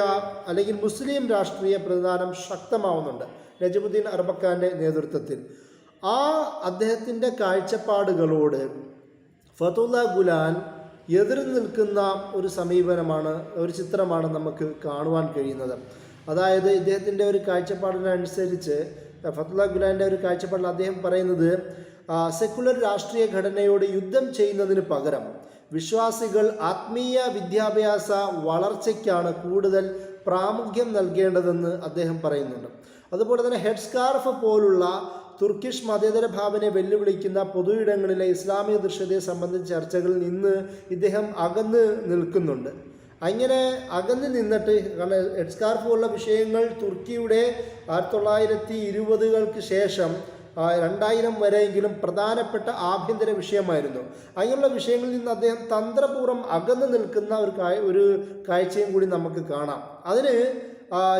അല്ലെങ്കിൽ മുസ്ലിം രാഷ്ട്രീയ പ്രസ്ഥാനം ശക്തമാവുന്നുണ്ട് നജമുദ്ദീൻ അർബക്കാൻ്റെ നേതൃത്വത്തിൽ. അദ്ദേഹത്തിൻ്റെ കാഴ്ചപ്പാടുകളോട് ഫത്തുല്ലാ ഗുലാൻ എതിർന്നു നിൽക്കുന്ന ഒരു സമീപനമാണ്, ഒരു ചിത്രമാണ് നമുക്ക് കാണുവാൻ കഴിയുന്നത്. അതായത് ഇദ്ദേഹത്തിൻ്റെ ഒരു കാഴ്ചപ്പാടിനനുസരിച്ച്, ഫത്തുല്ലാ ഗുലാൻ്റെ ഒരു കാഴ്ചപ്പാടിൽ അദ്ദേഹം പറയുന്നത് സെക്കുലർ രാഷ്ട്രീയ ഘടനയോട് യുദ്ധം ചെയ്യുന്നതിന് പകരം വിശ്വാസികൾ ആത്മീയ വിദ്യാഭ്യാസ വളർച്ചയ്ക്കാണ് കൂടുതൽ പ്രാമുഖ്യം നൽകേണ്ടതെന്ന് അദ്ദേഹം പറയുന്നുണ്ട്. അതുപോലെ തന്നെ ഹെഡ് സ്കാർഫ് പോലുള്ള തുർക്കിഷ് മതേതര ഭാവനയെ വെല്ലുവിളിക്കുന്ന പൊതുയിടങ്ങളിലെ ഇസ്ലാമിക ദൃശ്യതയെ സംബന്ധിച്ച ചർച്ചകളിൽ നിന്ന് ഇദ്ദേഹം അകന്ന് നിൽക്കുന്നുണ്ട്. അങ്ങനെ അകന്ന് നിന്നിട്ട്, കാരണം ഹെഡ് സ്കാർഫ് പോലുള്ള വിഷയങ്ങൾ തുർക്കിയുടെ 1920കൾക്ക് ശേഷം 2000 വരെയെങ്കിലും പ്രധാനപ്പെട്ട ആഭ്യന്തര വിഷയമായിരുന്നു. അങ്ങനെയുള്ള വിഷയങ്ങളിൽ നിന്ന് അദ്ദേഹം തന്ത്രപൂർവ്വം അകന്നു നിൽക്കുന്ന ഒരു കാഴ്ചയും കൂടി നമുക്ക് കാണാം. അതിന്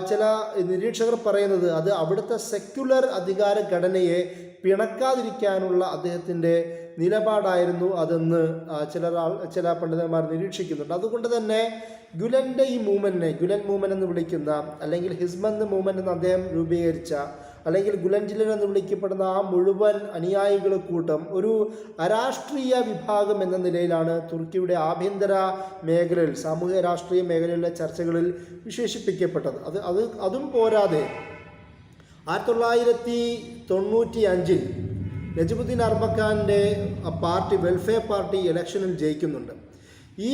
ചില നിരീക്ഷകർ പറയുന്നത് അത് അവിടുത്തെ സെക്യുലർ അധികാര ഘടനയെ പിണക്കാതിരിക്കാനുള്ള അദ്ദേഹത്തിൻ്റെ നിലപാടായിരുന്നു അതെന്ന് ചില പണ്ഡിതന്മാർ നിരീക്ഷിക്കുന്നുണ്ട്. അതുകൊണ്ട് തന്നെ ഗുലൻ്റെ ഈ മൂവ്മെൻറ്റിനെ ഗുലൻ മൂവ്മെൻറ്റ് എന്ന് വിളിക്കുന്ന, അല്ലെങ്കിൽ ഹിസ്ബന്ദ് മൂവ്മെൻറ്റ് എന്ന് അദ്ദേഹം രൂപീകരിച്ച, അല്ലെങ്കിൽ ഗുലൻജിലൻ എന്ന് വിളിക്കപ്പെടുന്ന ആ മുഴുവൻ അനുയായികളെ കൂട്ടം ഒരു അരാഷ്ട്രീയ വിഭാഗം എന്ന നിലയിലാണ് തുർക്കിയുടെ ആഭ്യന്തര മേഖലയിൽ, സാമൂഹിക രാഷ്ട്രീയ മേഖലയിലെ ചർച്ചകളിൽ വിശേഷിപ്പിക്കപ്പെട്ടത്. അതും പോരാതെ 1995 നജമുദ്ദീൻ അർബക്കാൻ്റെ പാർട്ടി, വെൽഫെയർ പാർട്ടി ഇലക്ഷനിൽ ജയിക്കുന്നുണ്ട്. ഈ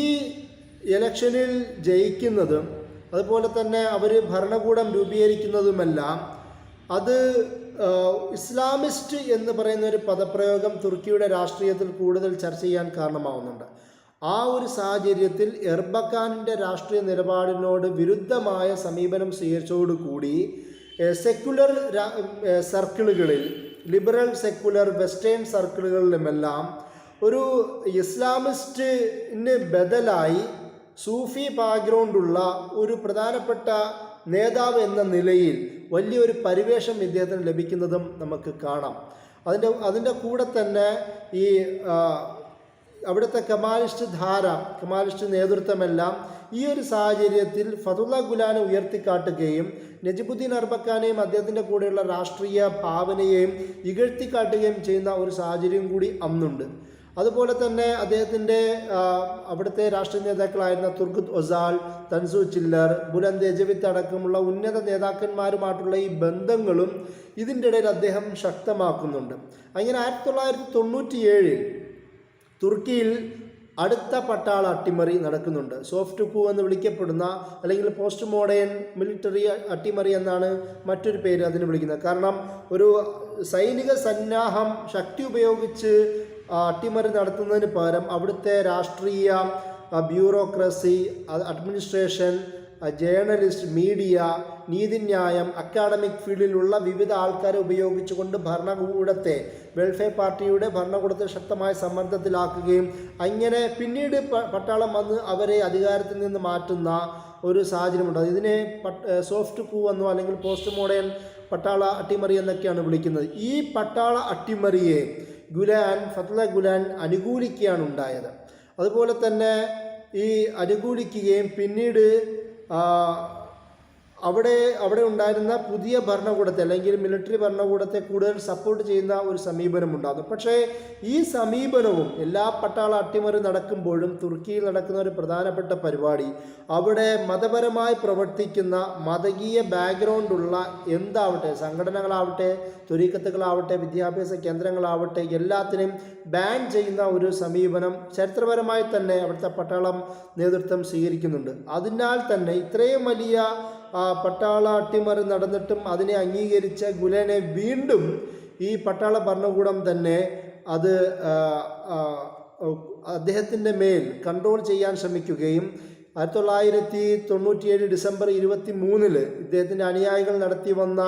ഇലക്ഷനിൽ ജയിക്കുന്നതും അതുപോലെ തന്നെ അവർ ഭരണകൂടം രൂപീകരിക്കുന്നതുമെല്ലാം അത് ഇസ്ലാമിസ്റ്റ് എന്ന് പറയുന്ന ഒരു പദപ്രയോഗം തുർക്കിയുടെ രാഷ്ട്രീയത്തിൽ കൂടുതൽ ചർച്ച ചെയ്യാൻ കാരണമാവുന്നുണ്ട്. ആ ഒരു സാഹചര്യത്തിൽ എർബക്കാനിൻ്റെ രാഷ്ട്രീയ നിലപാടിനോട് വിരുദ്ധമായ സമീപനം സ്വീകരിച്ചതോടുകൂടി സെക്കുലർ സർക്കിളുകളിൽ, ലിബറൽ സെക്കുലർ വെസ്റ്റേൺ സർക്കിളുകളിലുമെല്ലാം ഒരു ഇസ്ലാമിസ്റ്റിന് ബദലായി സൂഫി ബാക്ക്ഗ്രൗണ്ടുള്ള ഒരു പ്രധാനപ്പെട്ട നേതാവ് എന്ന നിലയിൽ വലിയൊരു പരിവേഷം ഇദ്ദേഹത്തിന് ലഭിക്കുന്നതും നമുക്ക് കാണാം. അതിൻ്റെ കൂടെ തന്നെ ഈ അവിടുത്തെ കമാലിസ്റ്റ് നേതൃത്വമെല്ലാം ഈ ഒരു സാഹചര്യത്തിൽ ഫത്തുല്ലാ ഗുലാനെ ഉയർത്തിക്കാട്ടുകയും നജമുദ്ദീൻ അർബക്കാനെയും അദ്ദേഹത്തിൻ്റെ കൂടെയുള്ള രാഷ്ട്രീയ ഭാവനയെയും ഇകഴ്ത്തിക്കാട്ടുകയും ചെയ്യുന്ന ഒരു സാഹചര്യം കൂടി അന്നുണ്ട്. അതുപോലെ തന്നെ അദ്ദേഹത്തിൻ്റെ അവിടുത്തെ രാഷ്ട്രീയ നേതാക്കളായിരുന്ന തുർഗുത് ഒസാൽ, തൻസു ചില്ലർ, ബുലന്ദ് എജവിത്ത് അടക്കമുള്ള ഉന്നത നേതാക്കന്മാരുമായിട്ടുള്ള ഈ ബന്ധങ്ങളും ഇതിൻ്റെ ഇടയിൽ അദ്ദേഹം ശക്തമാക്കുന്നുണ്ട്. അങ്ങനെ 1997 തുർക്കിയിൽ അടുത്ത പട്ടാള അട്ടിമറി നടക്കുന്നുണ്ട്. സോഫ്റ്റ് കൂ എന്ന് വിളിക്കപ്പെടുന്ന, അല്ലെങ്കിൽ പോസ്റ്റ് മോഡേൺ മിലിറ്ററി അട്ടിമറി എന്നാണ് മറ്റൊരു പേര് അതിന് വിളിക്കുന്നത്. കാരണം ഒരു സൈനിക സന്നാഹം ശക്തി ഉപയോഗിച്ച് അട്ടിമറി നടത്തുന്നതിന് പകരം അവിടുത്തെ രാഷ്ട്രീയ ബ്യൂറോക്രസി, അഡ്മിനിസ്ട്രേഷൻ, ജേർണലിസ്റ്റ്, മീഡിയ, നീതിന്യായം, അക്കാഡമിക് ഫീൽഡിലുള്ള വിവിധ ആൾക്കാരെ ഉപയോഗിച്ചുകൊണ്ട് ഭരണകൂടത്തെ, വെൽഫെയർ പാർട്ടിയുടെ ഭരണകൂടത്തെ ശക്തമായ സമ്മർദ്ദത്തിലാക്കുകയും അങ്ങനെ പിന്നീട് പട്ടാളം വന്ന് അവരെ അധികാരത്തിൽ നിന്ന് മാറ്റുന്ന ഒരു സാഹചര്യമുണ്ട്. ഇതിനെ സോഫ്റ്റ് കൂ എന്നോ അല്ലെങ്കിൽ പോസ്റ്റ് മോഡേൺ പട്ടാള അട്ടിമറി എന്നൊക്കെയാണ് വിളിക്കുന്നത്. ഈ പട്ടാള അട്ടിമറിയെ ഫത്തുല്ലാ ഗുലാൻ അനുകൂലിക്കുകയാണ് ഉണ്ടായത്. അതുപോലെ തന്നെ ഈ അനുകൂലിക്കുകയും പിന്നീട് അവിടെ ഉണ്ടായിരുന്ന പുതിയ ഭരണകൂടത്തെ അല്ലെങ്കിൽ മിലിറ്ററി ഭരണകൂടത്തെ കൂടുതൽ സപ്പോർട്ട് ചെയ്യുന്ന ഒരു സമീപനം ഉണ്ടാകും. പക്ഷേ ഈ സമീപനവും എല്ലാ പട്ടാള അട്ടിമറി നടക്കുമ്പോഴും തുർക്കിയിൽ നടക്കുന്ന ഒരു പ്രധാനപ്പെട്ട പരിപാടി, അവിടെ മതപരമായി പ്രവർത്തിക്കുന്ന മതകീയ ബാക്ക്ഗ്രൗണ്ടുള്ള എന്താവട്ടെ, സംഘടനകളാവട്ടെ, ത്വരീക്കത്തുകളാവട്ടെ, വിദ്യാഭ്യാസ കേന്ദ്രങ്ങളാവട്ടെ, എല്ലാത്തിനെയും ബാൻ ചെയ്യുന്ന ഒരു സമീപനം ചരിത്രപരമായി തന്നെ അവിടുത്തെ പട്ടാളം നേതൃത്വം സ്വീകരിക്കുന്നുണ്ട്. അതിനാൽ തന്നെ ഇത്രയും വലിയ പട്ടാള അട്ടിമറി നടന്നിട്ടും അതിനെ അംഗീകരിച്ച ഗുലനെ വീണ്ടും ഈ പട്ടാള ഭരണകൂടം തന്നെ അത് അദ്ദേഹത്തിൻ്റെ മേൽ കൺട്രോൾ ചെയ്യാൻ ശ്രമിക്കുകയും 1997 ഡിസംബർ 23 ഇദ്ദേഹത്തിൻ്റെ അനുയായികൾ നടത്തി വന്ന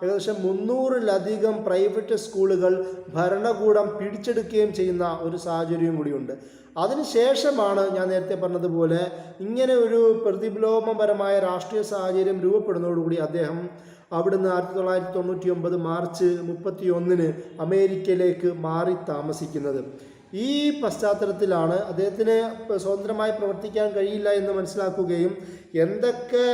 ഏകദേശം 300-ലധികം പ്രൈവറ്റ് സ്കൂളുകൾ ഭരണകൂടം പിടിച്ചെടുക്കുകയും ചെയ്യുന്ന ഒരു സാഹചര്യം കൂടിയുണ്ട്. അതിനുശേഷമാണ് ഞാൻ നേരത്തെ പറഞ്ഞതുപോലെ ഇങ്ങനെ ഒരു പ്രതിലോമപരമായ രാഷ്ട്രീയ സാഹചര്യം രൂപപ്പെടുന്നതോടുകൂടി അദ്ദേഹം അവിടുന്ന് 1999 മാർച്ച് 31 അമേരിക്കയിലേക്ക് മാറി താമസിക്കുന്നത്. ഈ പശ്ചാത്തലത്തിലാണ് അദ്ദേഹത്തിന് സ്വതന്ത്രമായി പ്രവർത്തിക്കാൻ കഴിയില്ല എന്ന് മനസ്സിലാക്കുകയും എന്തൊക്കെ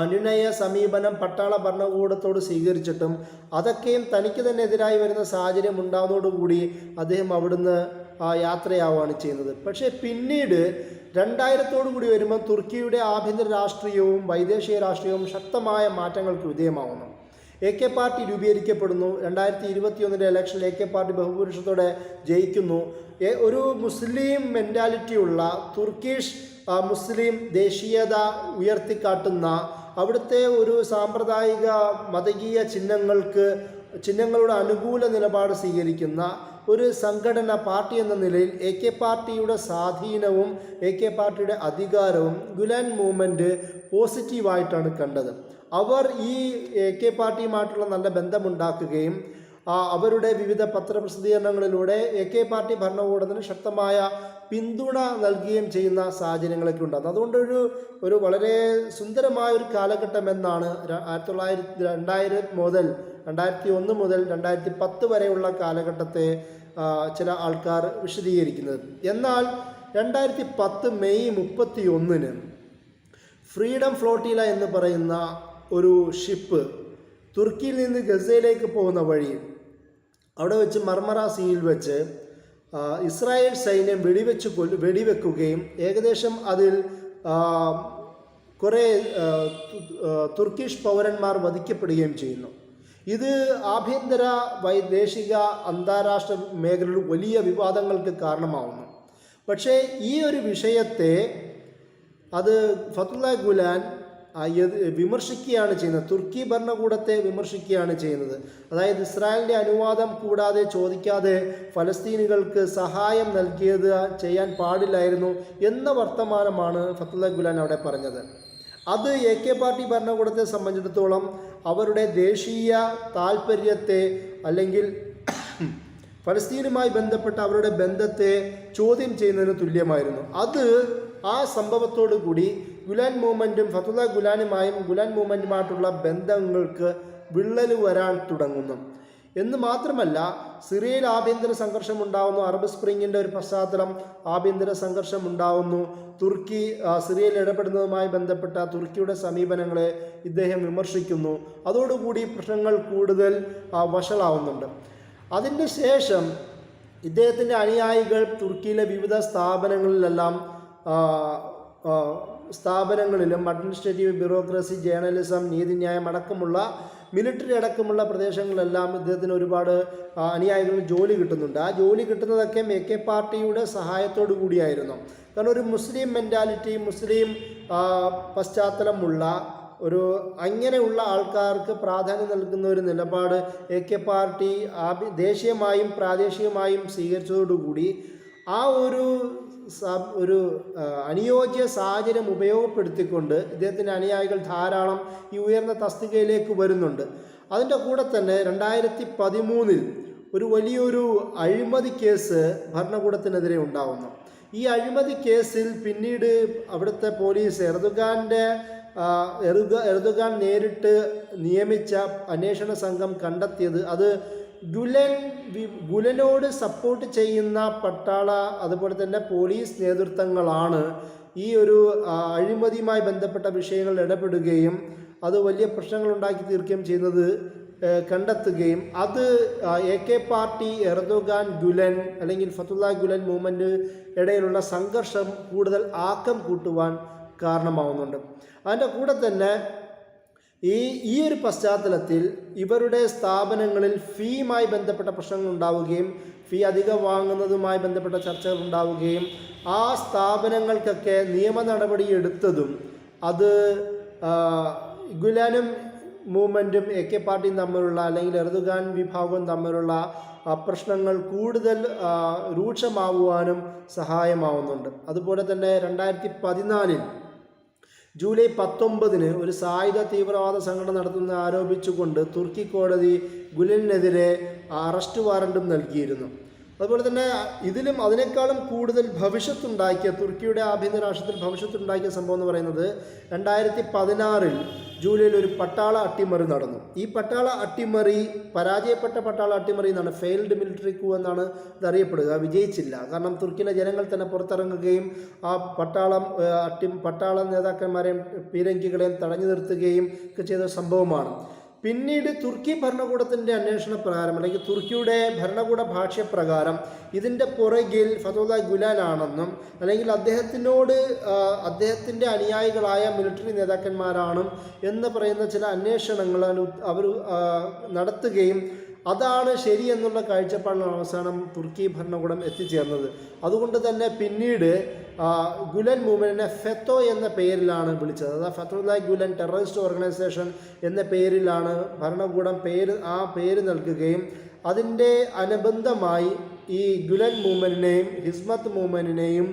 അനുനയ സമീപനം പട്ടാള ഭരണകൂടത്തോട് സ്വീകരിച്ചിട്ടും അതൊക്കെയും തനിക്ക് തന്നെ എതിരായി വരുന്ന സാഹചര്യം ഉണ്ടാകുന്നതോടുകൂടി അദ്ദേഹം അവിടുന്ന് യാത്രയാവുകയാണ് ചെയ്യുന്നത്. പക്ഷേ പിന്നീട് 2000 കൂടി വരുമ്പോൾ തുർക്കിയുടെ ആഭ്യന്തര രാഷ്ട്രീയവും വൈദേശിക രാഷ്ട്രീയവും ശക്തമായ മാറ്റങ്ങൾക്ക് വിധേയമാവുന്നു. AK party രൂപീകരിക്കപ്പെടുന്നു. 2021 ഇലക്ഷനിൽ AK പാർട്ടി ബഹുഭൂരിഷത്തോടെ ജയിക്കുന്നു. ഒരു മുസ്ലിം മെൻറ്റാലിറ്റിയുള്ള തുർക്കിഷ് മുസ്ലിം ദേശീയത ഉയർത്തിക്കാട്ടുന്ന അവിടുത്തെ ഒരു സാമ്പ്രദായിക മതകീയ ചിഹ്നങ്ങളുടെ അനുകൂല നിലപാട് സ്വീകരിക്കുന്ന ഒരു സംഘടന പാർട്ടി എന്ന നിലയിൽ AK പാർട്ടിയുടെ സ്വാധീനവും AK പാർട്ടിയുടെ അധികാരവും ഗുലാൻ മൂവ്മെൻറ്റ് പോസിറ്റീവായിട്ടാണ് കണ്ടത്. അവർ ഈ AK പാർട്ടിയുമായിട്ടുള്ള നല്ല ബന്ധമുണ്ടാക്കുകയും അവരുടെ വിവിധ പത്രപ്രസിദ്ധീകരണങ്ങളിലൂടെ AK പാർട്ടി ഭരണകൂടത്തിന് ശക്തമായ പിന്തുണ നൽകുകയും ചെയ്യുന്ന സാഹചര്യങ്ങളൊക്കെ ഉണ്ടാകുന്നത്. അതുകൊണ്ട് ഒരു വളരെ സുന്ദരമായ ഒരു കാലഘട്ടം എന്നാണ് 2001 മുതൽ 2010 വരെയുള്ള കാലഘട്ടത്തെ ചില ആൾക്കാർ വിശദീകരിക്കുന്നത്. എന്നാൽ 2010 മെയ് 31 ഫ്രീഡം ഫ്ലോട്ടീല എന്ന് പറയുന്ന ഒരു ഷിപ്പ് തുർക്കിയിൽ നിന്ന് ഗസയിലേക്ക് പോകുന്ന വഴി അവിടെ വെച്ച് മർമറ സീയിൽ വെച്ച് ഇസ്രായേൽ സൈന്യം വെടിവെക്കുകയും ഏകദേശം അതിൽ കുറേ തുർക്കിഷ് പൗരന്മാർ വധിക്കപ്പെടുകയും ചെയ്യുന്നു. ഇത് ആഭ്യന്തര വൈദേശിക അന്താരാഷ്ട്ര മേഖലയിൽ വലിയ വിവാദങ്ങൾക്ക് കാരണമാവുന്നു. പക്ഷേ ഈ ഒരു വിഷയത്തെ അത് ഫത്തുള്ള ഗുലാൻ വിമർശിക്കുകയാണ് ചെയ്യുന്നത്. തുർക്കി ഭരണകൂടത്തെ വിമർശിക്കുകയാണ് ചെയ്യുന്നത്. അതായത് ഇസ്രായേലിൻ്റെ അനുവാദം കൂടാതെ ചോദിക്കാതെ ഫലസ്തീനികൾക്ക് സഹായം നൽകിയത് ചെയ്യാൻ പാടില്ലായിരുന്നു എന്ന വർത്തമാനമാണ് ഫത്തുള്ള ഗുലാൻ അവിടെ പറഞ്ഞത്. അത് AK പാർട്ടി ഭരണകൂടത്തെ സംബന്ധിച്ചിടത്തോളം അവരുടെ ദേശീയ താൽപ്പര്യത്തെ അല്ലെങ്കിൽ ഫലസ്തീനുമായി ബന്ധപ്പെട്ട അവരുടെ ബന്ധത്തെ ചോദ്യം ചെയ്യുന്നതിന് തുല്യമായിരുന്നു. അത് ആ സംഭവത്തോടു കൂടി ഗുലാൻ മൂവ്മെൻറ്റും ഫത്തുള്ള ഗുലാനുമായും ഗുലാൻ മൂവ്മെൻറ്റുമായിട്ടുള്ള ബന്ധങ്ങൾക്ക് വിള്ളൽ വരാൻ തുടങ്ങുന്നു എന്ന് മാത്രമല്ല, സിറിയയിൽ ആഭ്യന്തര സംഘർഷം ഉണ്ടാകുന്നു. അറബ് സ്പ്രിങ്ങിൻ്റെ ഒരു പശ്ചാത്തലം, ആഭ്യന്തര സംഘർഷം ഉണ്ടാകുന്നു. തുർക്കി സിറിയയിൽ ഇടപെടുന്നതുമായി ബന്ധപ്പെട്ട തുർക്കിയുടെ സമീപനങ്ങളെ ഇദ്ദേഹം വിമർശിക്കുന്നു. അതോടുകൂടി പ്രശ്നങ്ങൾ കൂടുതൽ വഷളാവുന്നുണ്ട്. അതിൻ്റെ ശേഷം ഇദ്ദേഹത്തിൻ്റെ അനുയായികൾ തുർക്കിയിലെ വിവിധ സ്ഥാപനങ്ങളിലും അഡ്മിനിസ്ട്രേറ്റീവ് ബ്യൂറോക്രസി, ജേർണലിസം, നീതിന്യായം അടക്കമുള്ള മിലിറ്ററി അടക്കമുള്ള പ്രദേശങ്ങളിലെല്ലാം ഇദ്ദേഹത്തിന് ഒരുപാട് അനുയായികൾ ജോലി കിട്ടുന്നുണ്ട്. ആ ജോലി കിട്ടുന്നതൊക്കെ AK പാർട്ടിയുടെ സഹായത്തോടു കൂടിയായിരുന്നു. കാരണം ഒരു മുസ്ലിം മെൻറ്റാലിറ്റി, മുസ്ലിം പശ്ചാത്തലമുള്ള അങ്ങനെയുള്ള ആൾക്കാർക്ക് പ്രാധാന്യം നൽകുന്ന ഒരു നിലപാട് AK പാർട്ടി ദേശീയമായും പ്രാദേശികമായും സ്വീകരിച്ചതോടുകൂടി ആ ഒരു അനുയോജ്യ സാഹചര്യം ഉപയോഗപ്പെടുത്തിക്കൊണ്ട് ഇദ്ദേഹത്തിൻ്റെ അനുയായികൾ ധാരാളം ഈ ഉയർന്ന തസ്തികയിലേക്ക് വരുന്നുണ്ട്. അതിൻ്റെ കൂടെ തന്നെ 2013 ഒരു വലിയൊരു അഴിമതി കേസ് ഭരണകൂടത്തിനെതിരെ ഉണ്ടാകുന്നു. ഈ അഴിമതി കേസിൽ പിന്നീട് അവിടുത്തെ പോലീസ് എർദോഗാൻ നേരിട്ട് നിയമിച്ച അന്വേഷണ സംഘം കണ്ടെത്തിയത് അത് ഗുലനോട് സപ്പോർട്ട് ചെയ്യുന്ന പട്ടാള അതുപോലെ തന്നെ പോലീസ് നേതൃത്വങ്ങളാണ് ഈ ഒരു അഴിമതിയുമായി ബന്ധപ്പെട്ട വിഷയങ്ങളിൽ ഇടപെടുകയും അത് വലിയ പ്രശ്നങ്ങൾ ഉണ്ടാക്കി തീർക്കുകയും ചെയ്യുന്നത് കണ്ടെത്തുകയും അത് AK പാർട്ടി, എർദോഗാൻ, ഗുലൻ അല്ലെങ്കിൽ ഫത്തുള്ള ഗുലൻ മൂവ്മെൻറ്റ് ഇടയിലുള്ള സംഘർഷം കൂടുതൽ ആക്കം കൂട്ടുവാൻ കാരണമാവുന്നുണ്ട്. അതിൻ്റെ കൂടെ തന്നെ ഈ ഒരു പശ്ചാത്തലത്തിൽ ഇവരുടെ സ്ഥാപനങ്ങളിൽ ഫീയുമായി ബന്ധപ്പെട്ട പ്രശ്നങ്ങൾ ഉണ്ടാവുകയും ഫീ അധികം വാങ്ങുന്നതുമായി ബന്ധപ്പെട്ട ചർച്ചകൾ ഉണ്ടാവുകയും ആ സ്ഥാപനങ്ങൾക്കൊക്കെ നിയമ നടപടി എടുത്തതും അത് ഗുലാനും മൂവ്മെൻറ്റും AK പാർട്ടിയും തമ്മിലുള്ള അല്ലെങ്കിൽ എർദോഗാൻ വിഭാഗവും തമ്മിലുള്ള പ്രശ്നങ്ങൾ കൂടുതൽ രൂക്ഷമാവുവാനും സഹായമാവുന്നുണ്ട്. അതുപോലെ തന്നെ 2014 ജൂലൈ 19 ഒരു സായുധ തീവ്രവാദ സംഘടന നടത്തുന്ന ആരോപിച്ചുകൊണ്ട് തുർക്കി കോടതി ഗുലനെതിരെ അറസ്റ്റ് വാറണ്ടും നൽകിയിരുന്നു. അതുപോലെ തന്നെ ഇതിലും അതിനേക്കാളും കൂടുതൽ ഭവിഷ്യത്തുണ്ടാക്കിയ തുർക്കിയുടെ ആഭ്യന്തര രാഷ്ട്രത്തിൽ ഭവിഷ്യത്തുണ്ടാക്കിയ സംഭവം എന്ന് പറയുന്നത് 2016 ജൂലൈയിൽ ഒരു പട്ടാള അട്ടിമറി നടന്നു. ഈ പട്ടാള അട്ടിമറി പരാജയപ്പെട്ട പട്ടാള അട്ടിമറി എന്നാണ്, ഫെയിൽഡ് മിലിറ്ററി കൂ എന്നാണ് ഇതറിയപ്പെടുക. വിജയിച്ചില്ല. കാരണം തുർക്കിയിലെ ജനങ്ങൾ തന്നെ പുറത്തിറങ്ങുകയും ആ പട്ടാള നേതാക്കന്മാരെയും പീരങ്കികളെയും തടഞ്ഞു നിർത്തുകയും ഒക്കെ ചെയ്ത സംഭവമാണ്. പിന്നീട് തുർക്കി ഭരണകൂടത്തിൻ്റെ അന്വേഷണ പ്രകാരം അല്ലെങ്കിൽ തുർക്കിയുടെ ഭരണകൂട ഭാഷ്യപ്രകാരം ഇതിൻ്റെ പുറകിൽ ഫത്തുള്ള ഗുലാനാണെന്നും അല്ലെങ്കിൽ അദ്ദേഹത്തിൻ്റെ അനുയായികളായ മിലിറ്ററി നേതാക്കന്മാരാണ് എന്ന് പറയുന്ന ചില അന്വേഷണങ്ങൾ അവർ നടത്തുകയും അതാണ് ശരിയെന്നുള്ള കാഴ്ചപ്പാടിലാണ് അവസാനം തുർക്കി ഭരണകൂടം എത്തിച്ചേർന്നത്. അതുകൊണ്ട് തന്നെ പിന്നീട് ഗുലൻ മൂവ്മെൻറ്റിനെ ഫെത്തോ എന്ന പേരിലാണ് വിളിച്ചത്. അതായത് ഫത്തുള്ള ഗുലൻ ടെററിസ്റ്റ് ഓർഗനൈസേഷൻ എന്ന പേരിലാണ് ഭരണകൂടം പേര് നൽകുകയും അതിൻ്റെ അനുബന്ധമായി ഈ ഗുലൻ മൂവ്മെൻറ്റിനെയും ഹിസ്മത്ത് മൂവ്മെൻറ്റിനെയും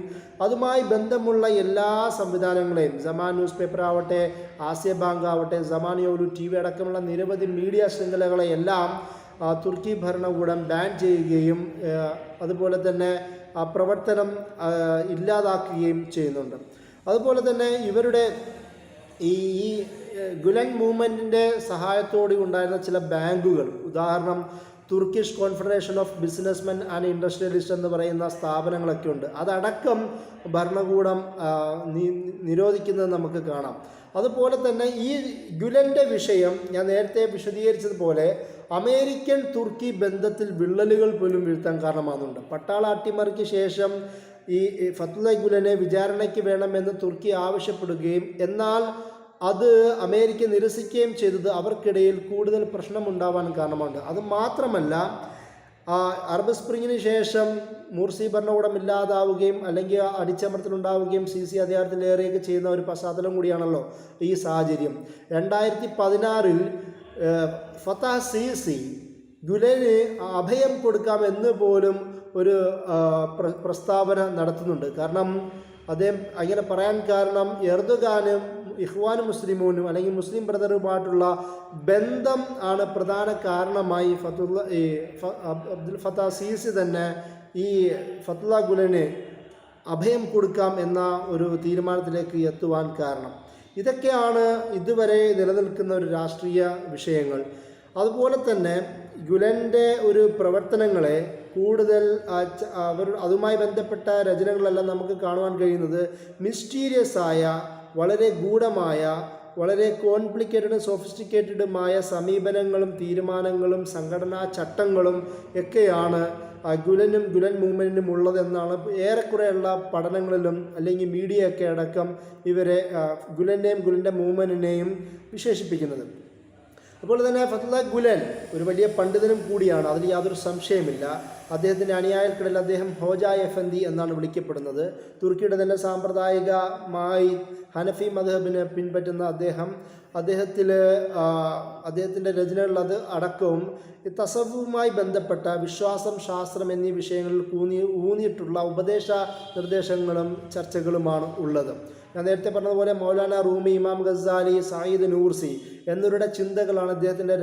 അതുമായി ബന്ധമുള്ള എല്ലാ സംവിധാനങ്ങളെയും സമാൻ ന്യൂസ് പേപ്പർ ആവട്ടെ, ആസിയ ബാങ്ക് ആവട്ടെ, സമാൻ യോലു TV അടക്കമുള്ള നിരവധി മീഡിയ ശൃംഖലകളെയെല്ലാം തുർക്കി ഭരണകൂടം ബാൻ ചെയ്യുകയും അതുപോലെ തന്നെ പ്രവർത്തനം ഇല്ലാതാക്കുകയും ചെയ്യുന്നുണ്ട്. അതുപോലെ തന്നെ ഇവരുടെ ഈ ഗുലൻ മൂവ്മെൻറ്റിൻ്റെ സഹായത്തോടെ ഉണ്ടായിരുന്ന ചില ബാങ്കുകൾ, ഉദാഹരണം Turkish confederation of businessmen and industrialist എന്ന് പറയുന്ന സ്ഥാപനങ്ങളൊക്കെ ഉണ്ട്. അതടക്കം ഭരണകൂടം നിരോധിക്കുന്നത് നമുക്ക് കാണാം. അതുപോലെ തന്നെ ഈ ഗുലൻ്റെ വിഷയം ഞാൻ നേരത്തെ വിശദീകരിച്ചതുപോലെ അമേരിക്കൻ തുർക്കി ബന്ധത്തിൽ വിള്ളലുകൾ പോലും വീഴ്ത്താൻ കാരണമാകുന്നുണ്ട്. പട്ടാള അട്ടിമറിക്ക് ശേഷം ഈ ഫത്തുള്ള ഗുലനെ വിചാരണയ്ക്ക് വേണമെന്ന് തുർക്കി ആവശ്യപ്പെടുകയും എന്നാൽ അത് അമേരിക്ക നിരസിക്കുകയും ചെയ്തത് അവർക്കിടയിൽ കൂടുതൽ പ്രശ്നമുണ്ടാവാൻ കാരണമുണ്ട്. അത് മാത്രമല്ല, അറബ് സ്പ്രിങ്ങിന് ശേഷം മുർസി ഭരണകൂടം ഇല്ലാതാവുകയും അല്ലെങ്കിൽ അടിച്ചമർത്തലുണ്ടാവുകയും CC അധികാരത്തിലേറുകയൊക്കെ ചെയ്യുന്ന ഒരു പശ്ചാത്തലം കൂടിയാണല്ലോ ഈ സാഹചര്യം. 2016 ഫത്താഹ് സീസി ഗുലന് അഭയം കൊടുക്കാമെന്ന് പോലും ഒരു പ്രസ്താവന നടത്തുന്നുണ്ട്. കാരണം അദ്ദേഹം അങ്ങനെ പറയാൻ കാരണം എർദോഗാനും ഇഖ്വാൻ മുസ്ലിമൂനും അല്ലെങ്കിൽ മുസ്ലിം ബ്രദറുമായിട്ടുള്ള ബന്ധം ആണ് പ്രധാന കാരണമായി അബ്ദുൽ ഫത്താഹ് സീസി തന്നെ ഈ ഫത്തുള്ള ഗുലന് അഭയം കൊടുക്കാം എന്ന ഒരു തീരുമാനത്തിലേക്ക് എത്തുവാൻ കാരണം. ഇതൊക്കെയാണ് ഇതുവരെ നിലനിൽക്കുന്ന ഒരു രാഷ്ട്രീയ വിഷയങ്ങൾ. അതുപോലെ തന്നെ ഗുലൻ്റെ ഒരു പ്രവർത്തനങ്ങളെ കൂടുതൽ അതുമായി ബന്ധപ്പെട്ട രചനകളെല്ലാം നമുക്ക് കാണുവാൻ കഴിയുന്നത് മിസ്റ്റീരിയസ് ആയ, വളരെ ഗൂഢമായ, വളരെ കോംപ്ലിക്കേറ്റഡും സോഫിസ്റ്റിക്കേറ്റഡുമായ സമീപനങ്ങളും തീരുമാനങ്ങളും സംഘടനാ ചട്ടങ്ങളും ഒക്കെയാണ് ഗുലനും ഗുലൻ മൂവ്മെൻറ്റിനും ഉള്ളതെന്നാണ് ഏറെക്കുറെയുള്ള പഠനങ്ങളിലും അല്ലെങ്കിൽ മീഡിയയൊക്കെ അടക്കം ഇവരെ ഗുലൻ്റെയും ഗുലൻ്റെ മൂവ്മെൻറ്റിനെയും വിശേഷിപ്പിക്കുന്നത്. അതുപോലെ തന്നെ ഫത്തുള്ള ഗുലൻ ഒരു വലിയ പണ്ഡിതനും കൂടിയാണ്, അതിൽ യാതൊരു സംശയമില്ല. അദ്ദേഹത്തിൻ്റെ അനുയായികൾക്കിടയിൽ അദ്ദേഹം ഹോജ എഫന്തി എന്നാണ് വിളിക്കപ്പെടുന്നത്. തുർക്കിയുടെ തന്നെ സാമ്പ്രദായികമായി ഹനഫി മദ്ഹബിനെ പിൻപറ്റുന്ന അദ്ദേഹത്തിൻ്റെ രചനകളിൽ അത് അടക്കവും തസവുമായി ബന്ധപ്പെട്ട വിശ്വാസം, ശാസ്ത്രം എന്നീ വിഷയങ്ങളിൽ ഊന്നിയിട്ടുള്ള ഉപദേശ നിർദ്ദേശങ്ങളും ചർച്ചകളുമാണ് ഉള്ളത്. ഞാൻ നേരത്തെ പറഞ്ഞതുപോലെ മൗലാന റൂമി, ഇമാം ഗസാലി, സായിദ് നൂർസി എന്നിവരുടെ ചിന്തകളാണ് അദ്ദേഹത്തിൻ്റെ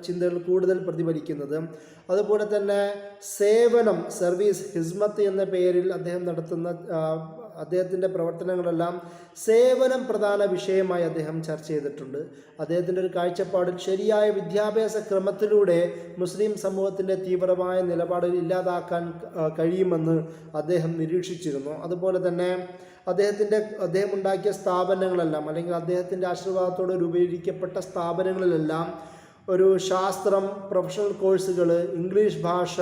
ചിന്തകൾ കൂടുതൽ പ്രതിഫലിക്കുന്നത്. അതുപോലെ തന്നെ സേവനം, സർവീസ്, ഹിസ്മത്ത് എന്ന പേരിൽ അദ്ദേഹം നടത്തുന്ന അദ്ദേഹത്തിൻ്റെ പ്രവർത്തനങ്ങളെല്ലാം സേവനം പ്രധാന വിഷയമായി അദ്ദേഹം ചർച്ച ചെയ്തിട്ടുണ്ട്. അദ്ദേഹത്തിൻ്റെ ഒരു കാഴ്ചപ്പാടിൽ ശരിയായ വിദ്യാഭ്യാസ ക്രമത്തിലൂടെ മുസ്ലിം സമൂഹത്തിൻ്റെ തീവ്രമായ നിലപാടുകൾ ഇല്ലാതാക്കാൻ കഴിയുമെന്ന് അദ്ദേഹം നിരീക്ഷിച്ചിരുന്നു. അതുപോലെ തന്നെ അദ്ദേഹം ഉണ്ടാക്കിയ സ്ഥാപനങ്ങളെല്ലാം, അല്ലെങ്കിൽ അദ്ദേഹത്തിൻ്റെ ആശീർവാദത്തോടെ രൂപീകരിക്കപ്പെട്ട സ്ഥാപനങ്ങളിലെല്ലാം ഒരു ശാസ്ത്രം, പ്രൊഫഷണൽ കോഴ്സുകൾ, ഇംഗ്ലീഷ് ഭാഷ,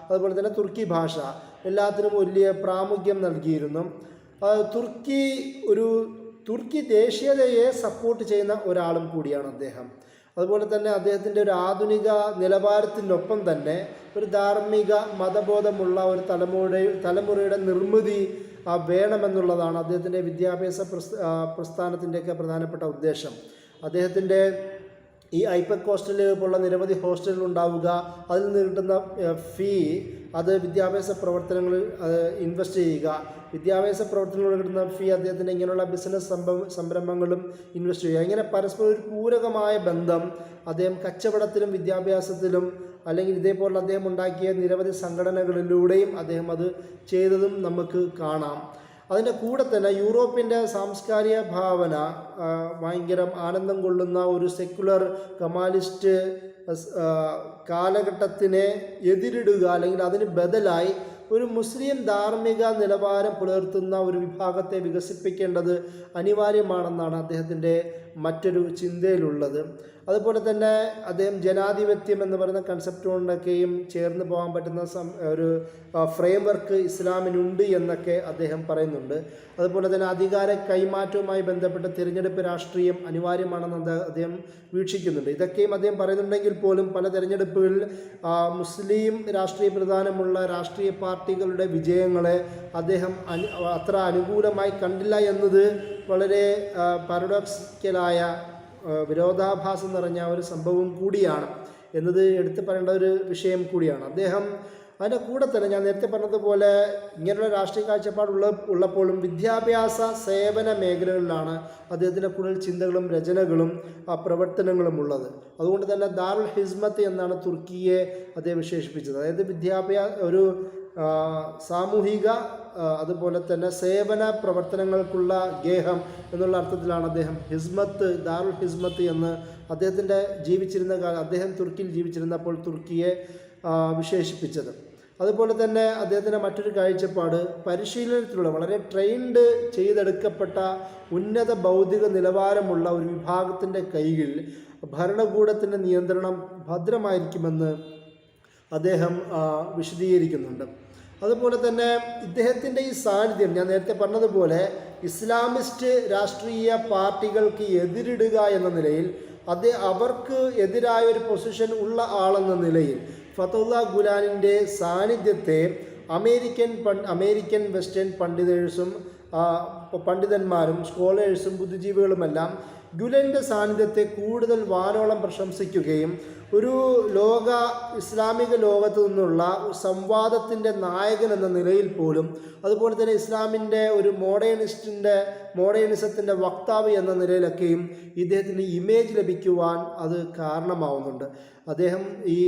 അതുപോലെ തന്നെ തുർക്കി ഭാഷ എല്ലാത്തിനും വലിയ പ്രാമുഖ്യം നൽകിയിരുന്നു. തുർക്കി ദേശീയതയെ സപ്പോർട്ട് ചെയ്യുന്ന ഒരാളും കൂടിയാണ് അദ്ദേഹം. അതുപോലെ തന്നെ അദ്ദേഹത്തിൻ്റെ ഒരു ആധുനിക നിലവാരത്തിനൊപ്പം തന്നെ ഒരു ധാർമ്മിക മതബോധമുള്ള ഒരു തലമുറയുടെ നിർമ്മിതി വേണമെന്നുള്ളതാണ് അദ്ദേഹത്തിൻ്റെ വിദ്യാഭ്യാസ പ്രസ്ഥാനത്തിൻ്റെയൊക്കെ പ്രധാനപ്പെട്ട ഉദ്ദേശം. അദ്ദേഹത്തിൻ്റെ ഈ ഐപെക് ഹോസ്റ്റൽ പോലുള്ള നിരവധി ഹോസ്റ്റലുകൾ ഉണ്ടാവുക, അതിൽ നിന്ന് കിട്ടുന്ന ഫീ അത് വിദ്യാഭ്യാസ പ്രവർത്തനങ്ങളിൽ ഇൻവെസ്റ്റ് ചെയ്യുക, വിദ്യാഭ്യാസ പ്രവർത്തനങ്ങളിൽ കിട്ടുന്ന ഫീ അദ്ദേഹത്തിൻ്റെ ഇങ്ങനെയുള്ള ബിസിനസ് സംരംഭങ്ങളും ഇൻവെസ്റ്റ് ചെയ്യുക. ഇങ്ങനെ പരസ്പരം ഒരു പൂരകമായ ബന്ധം അദ്ദേഹം കച്ചവടത്തിലും വിദ്യാഭ്യാസത്തിലും, അല്ലെങ്കിൽ ഇതേപോലെ അദ്ദേഹം ഉണ്ടാക്കിയ നിരവധി സംഘടനകളിലൂടെയും അദ്ദേഹം അത് ചെയ്തതും നമുക്ക് കാണാം. അതിൻ്റെ കൂടെ തന്നെ യൂറോപ്പിൻ്റെ സാംസ്കാരിക ഭാവന ഭയങ്കര ആനന്ദം കൊള്ളുന്ന ഒരു സെക്കുലർ കമാലിസ്റ്റ് കാലഘട്ടത്തിനെ എതിരിടുക, അല്ലെങ്കിൽ അതിന് ബദലായി ഒരു മുസ്ലിം ധാർമ്മിക നിലവാരം പുലർത്തുന്ന ഒരു വിഭാഗത്തെ വികസിപ്പിക്കേണ്ടത് അനിവാര്യമാണെന്നാണ് അദ്ദേഹത്തിൻ്റെ മറ്റൊരു ചിന്തയിലുള്ളത്. അതുപോലെ തന്നെ അദ്ദേഹം ജനാധിപത്യം എന്ന് പറയുന്ന കൺസെപ്റ്റ് കൊണ്ടൊക്കെയും ചേർന്ന് പോകാൻ പറ്റുന്ന ഒരു ഫ്രെയിംവർക്ക് ഇസ്ലാമിനുണ്ട് എന്നൊക്കെ അദ്ദേഹം പറയുന്നുണ്ട്. അതുപോലെ തന്നെ അധികാര കൈമാറ്റവുമായി ബന്ധപ്പെട്ട തിരഞ്ഞെടുപ്പ് രാഷ്ട്രീയം അനിവാര്യമാണെന്ന് അദ്ദേഹം വീക്ഷിക്കുന്നുണ്ട്. ഇതൊക്കെയും അദ്ദേഹം പറയുന്നുണ്ടെങ്കിൽ പോലും പല തിരഞ്ഞെടുപ്പുകളിൽ മുസ്ലിം രാഷ്ട്രീയ പ്രധാനമുള്ള രാഷ്ട്രീയ പാർട്ടികളുടെ വിജയങ്ങളെ അദ്ദേഹം അത്ര അനുകൂലമായി കണ്ടില്ല എന്നത് വളരെ പാരഡോക്സിക്കലായ വിരോധാഭാസം നിറഞ്ഞ ഒരു സംഭവം കൂടിയാണ് എന്നത് എടുത്തു പറയേണ്ട ഒരു വിഷയം കൂടിയാണ്. അദ്ദേഹം അതിൻ്റെ കൂടെ തന്നെ ഞാൻ നേരത്തെ പറഞ്ഞതുപോലെ ഇങ്ങനെയുള്ള രാഷ്ട്രീയ ഉള്ളപ്പോഴും വിദ്യാഭ്യാസ സേവന മേഖലകളിലാണ് അദ്ദേഹത്തിൻ്റെ കൂടുതൽ ചിന്തകളും രചനകളും പ്രവർത്തനങ്ങളും ഉള്ളത്. അതുകൊണ്ട് തന്നെ ദാറുൽ ഹിസ്മത്ത് എന്നാണ് തുർക്കിയെ അദ്ദേഹം വിശേഷിപ്പിച്ചത്. അതായത് ഒരു സാമൂഹിക അതുപോലെ തന്നെ സേവന പ്രവർത്തനങ്ങൾക്കുള്ള ഗേഹം എന്നുള്ള അർത്ഥത്തിലാണ് അദ്ദേഹം ദാറുൽ ഹിസ്മത്ത് എന്ന് അദ്ദേഹം തുർക്കിയിൽ ജീവിച്ചിരുന്നപ്പോൾ തുർക്കിയെ വിശേഷിപ്പിച്ചത്. അതുപോലെ തന്നെ അദ്ദേഹത്തിൻ്റെ മറ്റൊരു കാഴ്ചപ്പാട് പരിശീലനത്തിലുള്ള വളരെ ട്രെയിൻഡ് ചെയ്തെടുക്കപ്പെട്ട ഉന്നത ബൗദ്ധിക നിലവാരമുള്ള ഒരു വിഭാഗത്തിൻ്റെ കൈകളിൽ ഭരണകൂടത്തിൻ്റെ നിയന്ത്രണം ഭദ്രമായിരിക്കുമെന്ന് അദ്ദേഹം വിശദീകരിക്കുന്നുണ്ട്. അതുപോലെ തന്നെ ഇദ്ദേഹത്തിൻ്റെ ഈ സാന്നിധ്യം ഞാൻ നേരത്തെ പറഞ്ഞതുപോലെ ഇസ്ലാമിസ്റ്റ് രാഷ്ട്രീയ പാർട്ടികൾക്ക് എതിരിടുക എന്ന നിലയിൽ അവർക്ക് എതിരായ ഒരു പൊസിഷൻ ഉള്ള ആളെന്ന നിലയിൽ ഫത്തുള്ള ഗുലാനിൻ്റെ സാന്നിധ്യത്തെ അമേരിക്കൻ വെസ്റ്റേൺ പണ്ഡിതന്മാരും സ്കോളേഴ്സും ബുദ്ധിജീവികളുമെല്ലാം ഗുലൻ്റെ സാന്നിധ്യത്തെ കൂടുതൽ വാനോളം പ്രശംസിക്കുകയും ഒരു ഇസ്ലാമിക ലോകത്തു നിന്നുള്ള സംവാദത്തിൻ്റെ നായകൻ എന്ന നിലയിൽ പോലും, അതുപോലെ തന്നെ ഇസ്ലാമിൻ്റെ ഒരു മോഡേണിസത്തിൻ്റെ വക്താവ് എന്ന നിലയിലൊക്കെയും ഇദ്ദേഹത്തിന് ഇമേജ് ലഭിക്കുവാൻ അത് കാരണമാവുന്നുണ്ട്. അദ്ദേഹം ഈ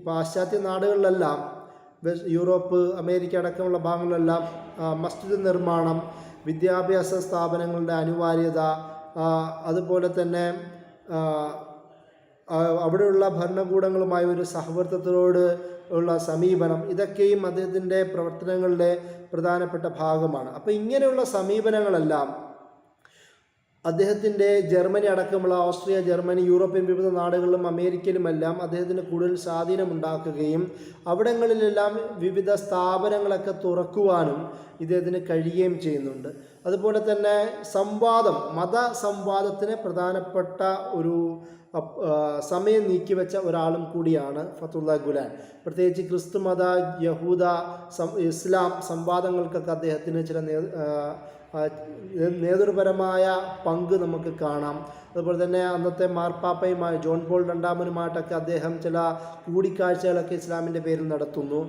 പാശ്ചാത്യ നാടുകളിലെല്ലാം, യൂറോപ്പ്, അമേരിക്ക അടക്കമുള്ള ഭാഗങ്ങളിലെല്ലാം മസ്ജിദ് നിർമ്മാണം, വിദ്യാഭ്യാസ സ്ഥാപനങ്ങളുടെ അനിവാര്യത, അതുപോലെ തന്നെ അവിടെയുള്ള ഭരണകൂടങ്ങളുമായ ഒരു സഹവർത്തിത്വത്തോട് ഉള്ള സമീപനം, ഇതൊക്കെയും അദ്ദേഹത്തിൻ്റെ പ്രവർത്തനങ്ങളുടെ പ്രധാനപ്പെട്ട ഭാഗമാണ്. അപ്പോൾ ഇങ്ങനെയുള്ള സമീപനങ്ങളെല്ലാം അദ്ദേഹത്തിൻ്റെ ജർമ്മനി അടക്കമുള്ള ഓസ്ട്രിയ, ജർമ്മനി, യൂറോപ്യൻ വിവിധ നാടുകളിലും അമേരിക്കയിലുമെല്ലാം അദ്ദേഹത്തിന് കൂടുതൽ സ്വാധീനമുണ്ടാക്കുകയും അവിടങ്ങളിലെല്ലാം വിവിധ സ്ഥാപനങ്ങളൊക്കെ തുറക്കുവാനും ഇദ്ദേഹത്തിന് കഴിയുകയും ചെയ്യുന്നുണ്ട്. അതുപോലെ തന്നെ മതസംവാദത്തിന് പ്രധാനപ്പെട്ട ഒരു സമയം നീക്കിവെച്ച ഒരാളും കൂടിയാണ് ഫത്തുള്ള ഗുലാൻ. പ്രത്യേകിച്ച് ക്രിസ്തുമത, യഹൂദ, ഇസ്ലാം സംവാദങ്ങൾക്കൊക്കെ അദ്ദേഹത്തിന് ചില നേതൃപരമായ പങ്ക് നമുക്ക് കാണാം. അതുപോലെ തന്നെ അന്നത്തെ മാർപ്പാപ്പയുമായി ജോൺ പോൾ രണ്ടാമനുമായിട്ടൊക്കെ അദ്ദേഹം ചില കൂടിക്കാഴ്ചകളൊക്കെ ഇസ്ലാമിൻ്റെ പേരിൽ നടത്തുന്നു.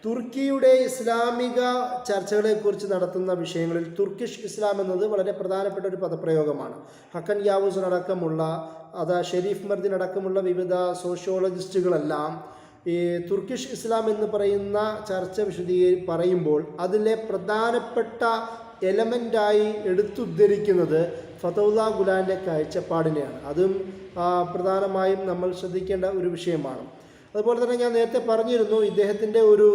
തുർക്കിയുടെ ഇസ്ലാമിക ചർച്ചകളെക്കുറിച്ച് നടത്തുന്ന വിഷയങ്ങളിൽ തുർക്കിഷ് ഇസ്ലാം എന്നത് വളരെ പ്രധാനപ്പെട്ട ഒരു പദപ്രയോഗമാണ്. ഹക്കൻ യാവൂസ് അടക്കമുള്ള ഷെരീഫ് മർദിൻ അടക്കമുള്ള വിവിധ സോഷ്യോളജിസ്റ്റുകളെല്ലാം ഈ തുർക്കിഷ് ഇസ്ലാം എന്ന് പറയുന്ന ചർച്ച പറയുമ്പോൾ അതിലെ പ്രധാനപ്പെട്ട എലമെൻ്റായി എടുത്തുദ്ധരിക്കുന്നത് ഫതഹുല്ലാ ഗുലാൻ്റെ കാഴ്ചപ്പാടിനെയാണ്. അതും പ്രധാനമായും നമ്മൾ ശ്രദ്ധിക്കേണ്ട ഒരു വിഷയമാണ്. അതുപോലെ തന്നെ ഞാൻ നേരത്തെ പറഞ്ഞിരുന്നു, ഇദ്ദേഹത്തിൻ്റെ ഒരു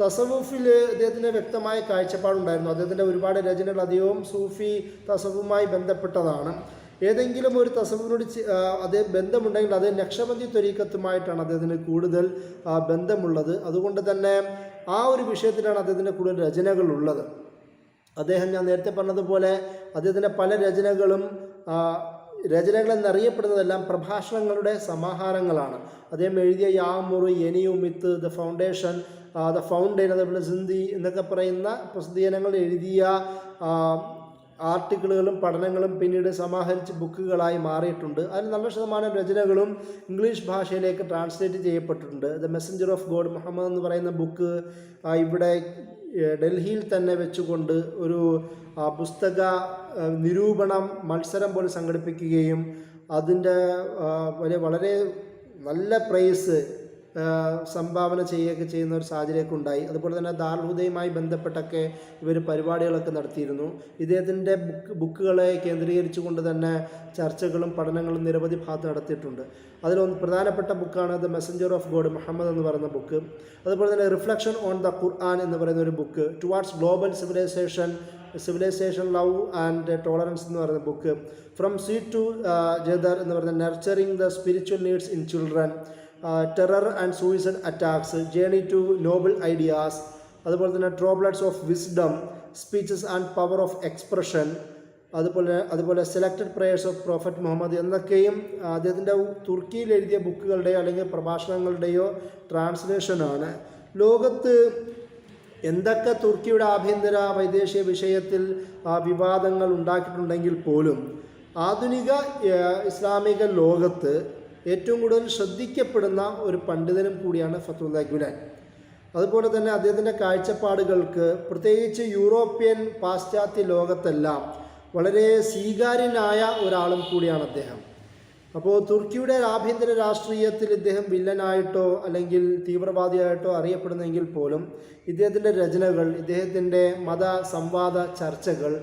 തസവുഫിൽ അദ്ദേഹത്തിന് വ്യക്തമായ കാഴ്ചപ്പാടുണ്ടായിരുന്നു. അദ്ദേഹത്തിൻ്റെ ഒരുപാട് രചനകൾ അധികവും സൂഫി തസവുമായി ബന്ധപ്പെട്ടതാണ്. ഏതെങ്കിലും ഒരു തസവുവിനോട് അദ്ദേഹം ബന്ധമുണ്ടെങ്കിൽ അത് നക്ഷബന്ദി ത്വരീഖത്തുമായിട്ടാണ് അദ്ദേഹത്തിന് കൂടുതൽ ബന്ധമുള്ളത്. അതുകൊണ്ട് തന്നെ ആ ഒരു വിഷയത്തിലാണ് അദ്ദേഹത്തിൻ്റെ കൂടുതൽ രചനകളുള്ളത്. അദ്ദേഹം ഞാൻ നേരത്തെ പറഞ്ഞതുപോലെ അദ്ദേഹത്തിൻ്റെ പല രചനകളെന്നറിയപ്പെടുന്നതെല്ലാം പ്രഭാഷണങ്ങളുടെ സമാഹാരങ്ങളാണ്. അദ്ദേഹം എഴുതിയ യാമുറു, എനിയുമിത്ത്, ദ ഫൗണ്ടേഷൻ, ദ ഫൗണ്ടൈൻ, അതേപോലെ സിന്ദി എന്നൊക്കെ പറയുന്ന പ്രസിദ്ധീകരണങ്ങൾ എഴുതിയ ആർട്ടിക്കിളുകളും പഠനങ്ങളും പിന്നീട് സമാഹരിച്ച് ബുക്കുകളായി മാറിയിട്ടുണ്ട്. അതിൽ നല്ല ശതമാനം രചനകളും ഇംഗ്ലീഷ് ഭാഷയിലേക്ക് ട്രാൻസ്ലേറ്റ് ചെയ്യപ്പെട്ടിട്ടുണ്ട്. The messenger of God Muhammad എന്ന് പറയുന്ന ബുക്ക് ഇവിടെ ഡൽഹിയിൽ തന്നെ വെച്ചുകൊണ്ട് ഒരു പുസ്തക നിരൂപണം മത്സരം പോലെ സംഘടിപ്പിക്കുകയും അതിൻ്റെ വളരെ നല്ല പ്രൈസ് സംഭാവന ചെയ്യുകയൊക്കെ ചെയ്യുന്ന ഒരു സാഹചര്യമൊക്കെ ഉണ്ടായി. അതുപോലെ തന്നെ ദാറുൽ ഹുദയുമായി ബന്ധപ്പെട്ടൊക്കെ ഇവർ പരിപാടികളൊക്കെ നടത്തിയിരുന്നു. ഇദ്ദേഹത്തിൻ്റെ ബുക്കുകളെ കേന്ദ്രീകരിച്ചുകൊണ്ട് തന്നെ ചർച്ചകളും പഠനങ്ങളും നിരവധി ഭാഗത്ത് നടത്തിയിട്ടുണ്ട്. അതിലൊന്ന് പ്രധാനപ്പെട്ട ബുക്കാണ് the messenger of God Muhammad എന്ന് പറയുന്ന ബുക്ക്. അതുപോലെ തന്നെ റിഫ്ലക്ഷൻ ഓൺ ദ ഖുർആൻ എന്ന് പറയുന്ന ഒരു book, towards global civilization love and tolerance എന്ന് പറയുന്ന book, from seed to cedar എന്ന് പറയുന്ന nurturing the spiritual needs in children, terror and suicide attacks, journey to noble ideas, അതുപോലെ തന്നെ droplets of wisdom, speeches and power of expression, അതുപോലെ selected prayers of Prophet Muhammad എന്നൊക്കെയും അദ്ദേഹത്തിൻ്റെ തുർക്കിയിൽ എഴുതിയ ബുക്കുകളുടെയോ അല്ലെങ്കിൽ പ്രഭാഷണങ്ങളുടെയോ ട്രാൻസ്ലേഷനാണ്. ലോകത്ത് എന്തൊക്കെ തുർക്കിയുടെ ആഭ്യന്തര വൈദേശിക വിഷയത്തിൽ വിവാദങ്ങൾ ഉണ്ടാക്കിയിട്ടുണ്ടെങ്കിൽ പോലും ആധുനിക ഇസ്ലാമിക ലോകത്ത് ഏറ്റവും കൂടുതൽ ശ്രദ്ധിക്കപ്പെടുന്ന ഒരു പണ്ഡിതനും കൂടിയാണ് ഫതഹുല്ലാ ഗുലാൻ. അതുപോലെ തന്നെ അദ്ദേഹത്തിൻ്റെ കാഴ്ചപ്പാടുകൾക്ക് പ്രത്യേകിച്ച് യൂറോപ്യൻ പാശ്ചാത്യ ലോകത്തെല്ലാം വളരെ സ്വീകാര്യനായ ഒരാളും കൂടിയാണ് അദ്ദേഹം. അപ്പോൾ തുർക്കിയുടെ ആഭ്യന്തര രാഷ്ട്രീയത്തിൽ ഇദ്ദേഹം വില്ലനായിട്ടോ അല്ലെങ്കിൽ തീവ്രവാദിയായിട്ടോ അറിയപ്പെടുന്നെങ്കിൽ പോലും ഇദ്ദേഹത്തിൻ്റെ രചനകൾ, ഇദ്ദേഹത്തിൻ്റെ മത സംവാദ ചർച്ചകൾ,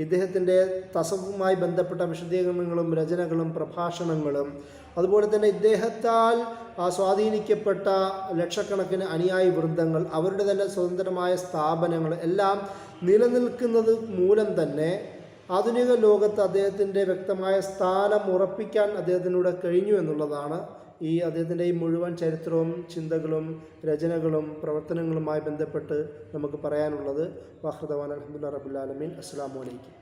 ഇദ്ദേഹത്തിൻ്റെ തസവുമായി ബന്ധപ്പെട്ട വിശദീകരണങ്ങളും രചനകളും പ്രഭാഷണങ്ങളും, അതുപോലെ തന്നെ ഇദ്ദേഹത്താൽ സ്വാധീനിക്കപ്പെട്ട ലക്ഷക്കണക്കിന് അനുയായി വൃന്ദങ്ങൾ, അവരുടെ തന്നെ സ്വതന്ത്രമായ സ്ഥാപനങ്ങൾ എല്ലാം നിലനിൽക്കുന്നത് മൂലം തന്നെ ആധുനിക ലോകത്ത് അദ്ദേഹത്തിൻ്റെ വ്യക്തമായ സ്ഥാനം ഉറപ്പിക്കാൻ അദ്ദേഹത്തിലൂടെ കഴിഞ്ഞു എന്നുള്ളതാണ് അദ്ദേഹത്തിൻ്റെ ഈ മുഴുവൻ ചരിത്രവും ചിന്തകളും രചനകളും പ്രവർത്തനങ്ങളുമായി ബന്ധപ്പെട്ട് നമുക്ക് പറയാനുള്ളത്. വാഹൃദവാൻ അൽഹംദുലില്ലാഹി റബ്ബിൽ ആലമീൻ. അസ്സലാമു അലൈക്കും.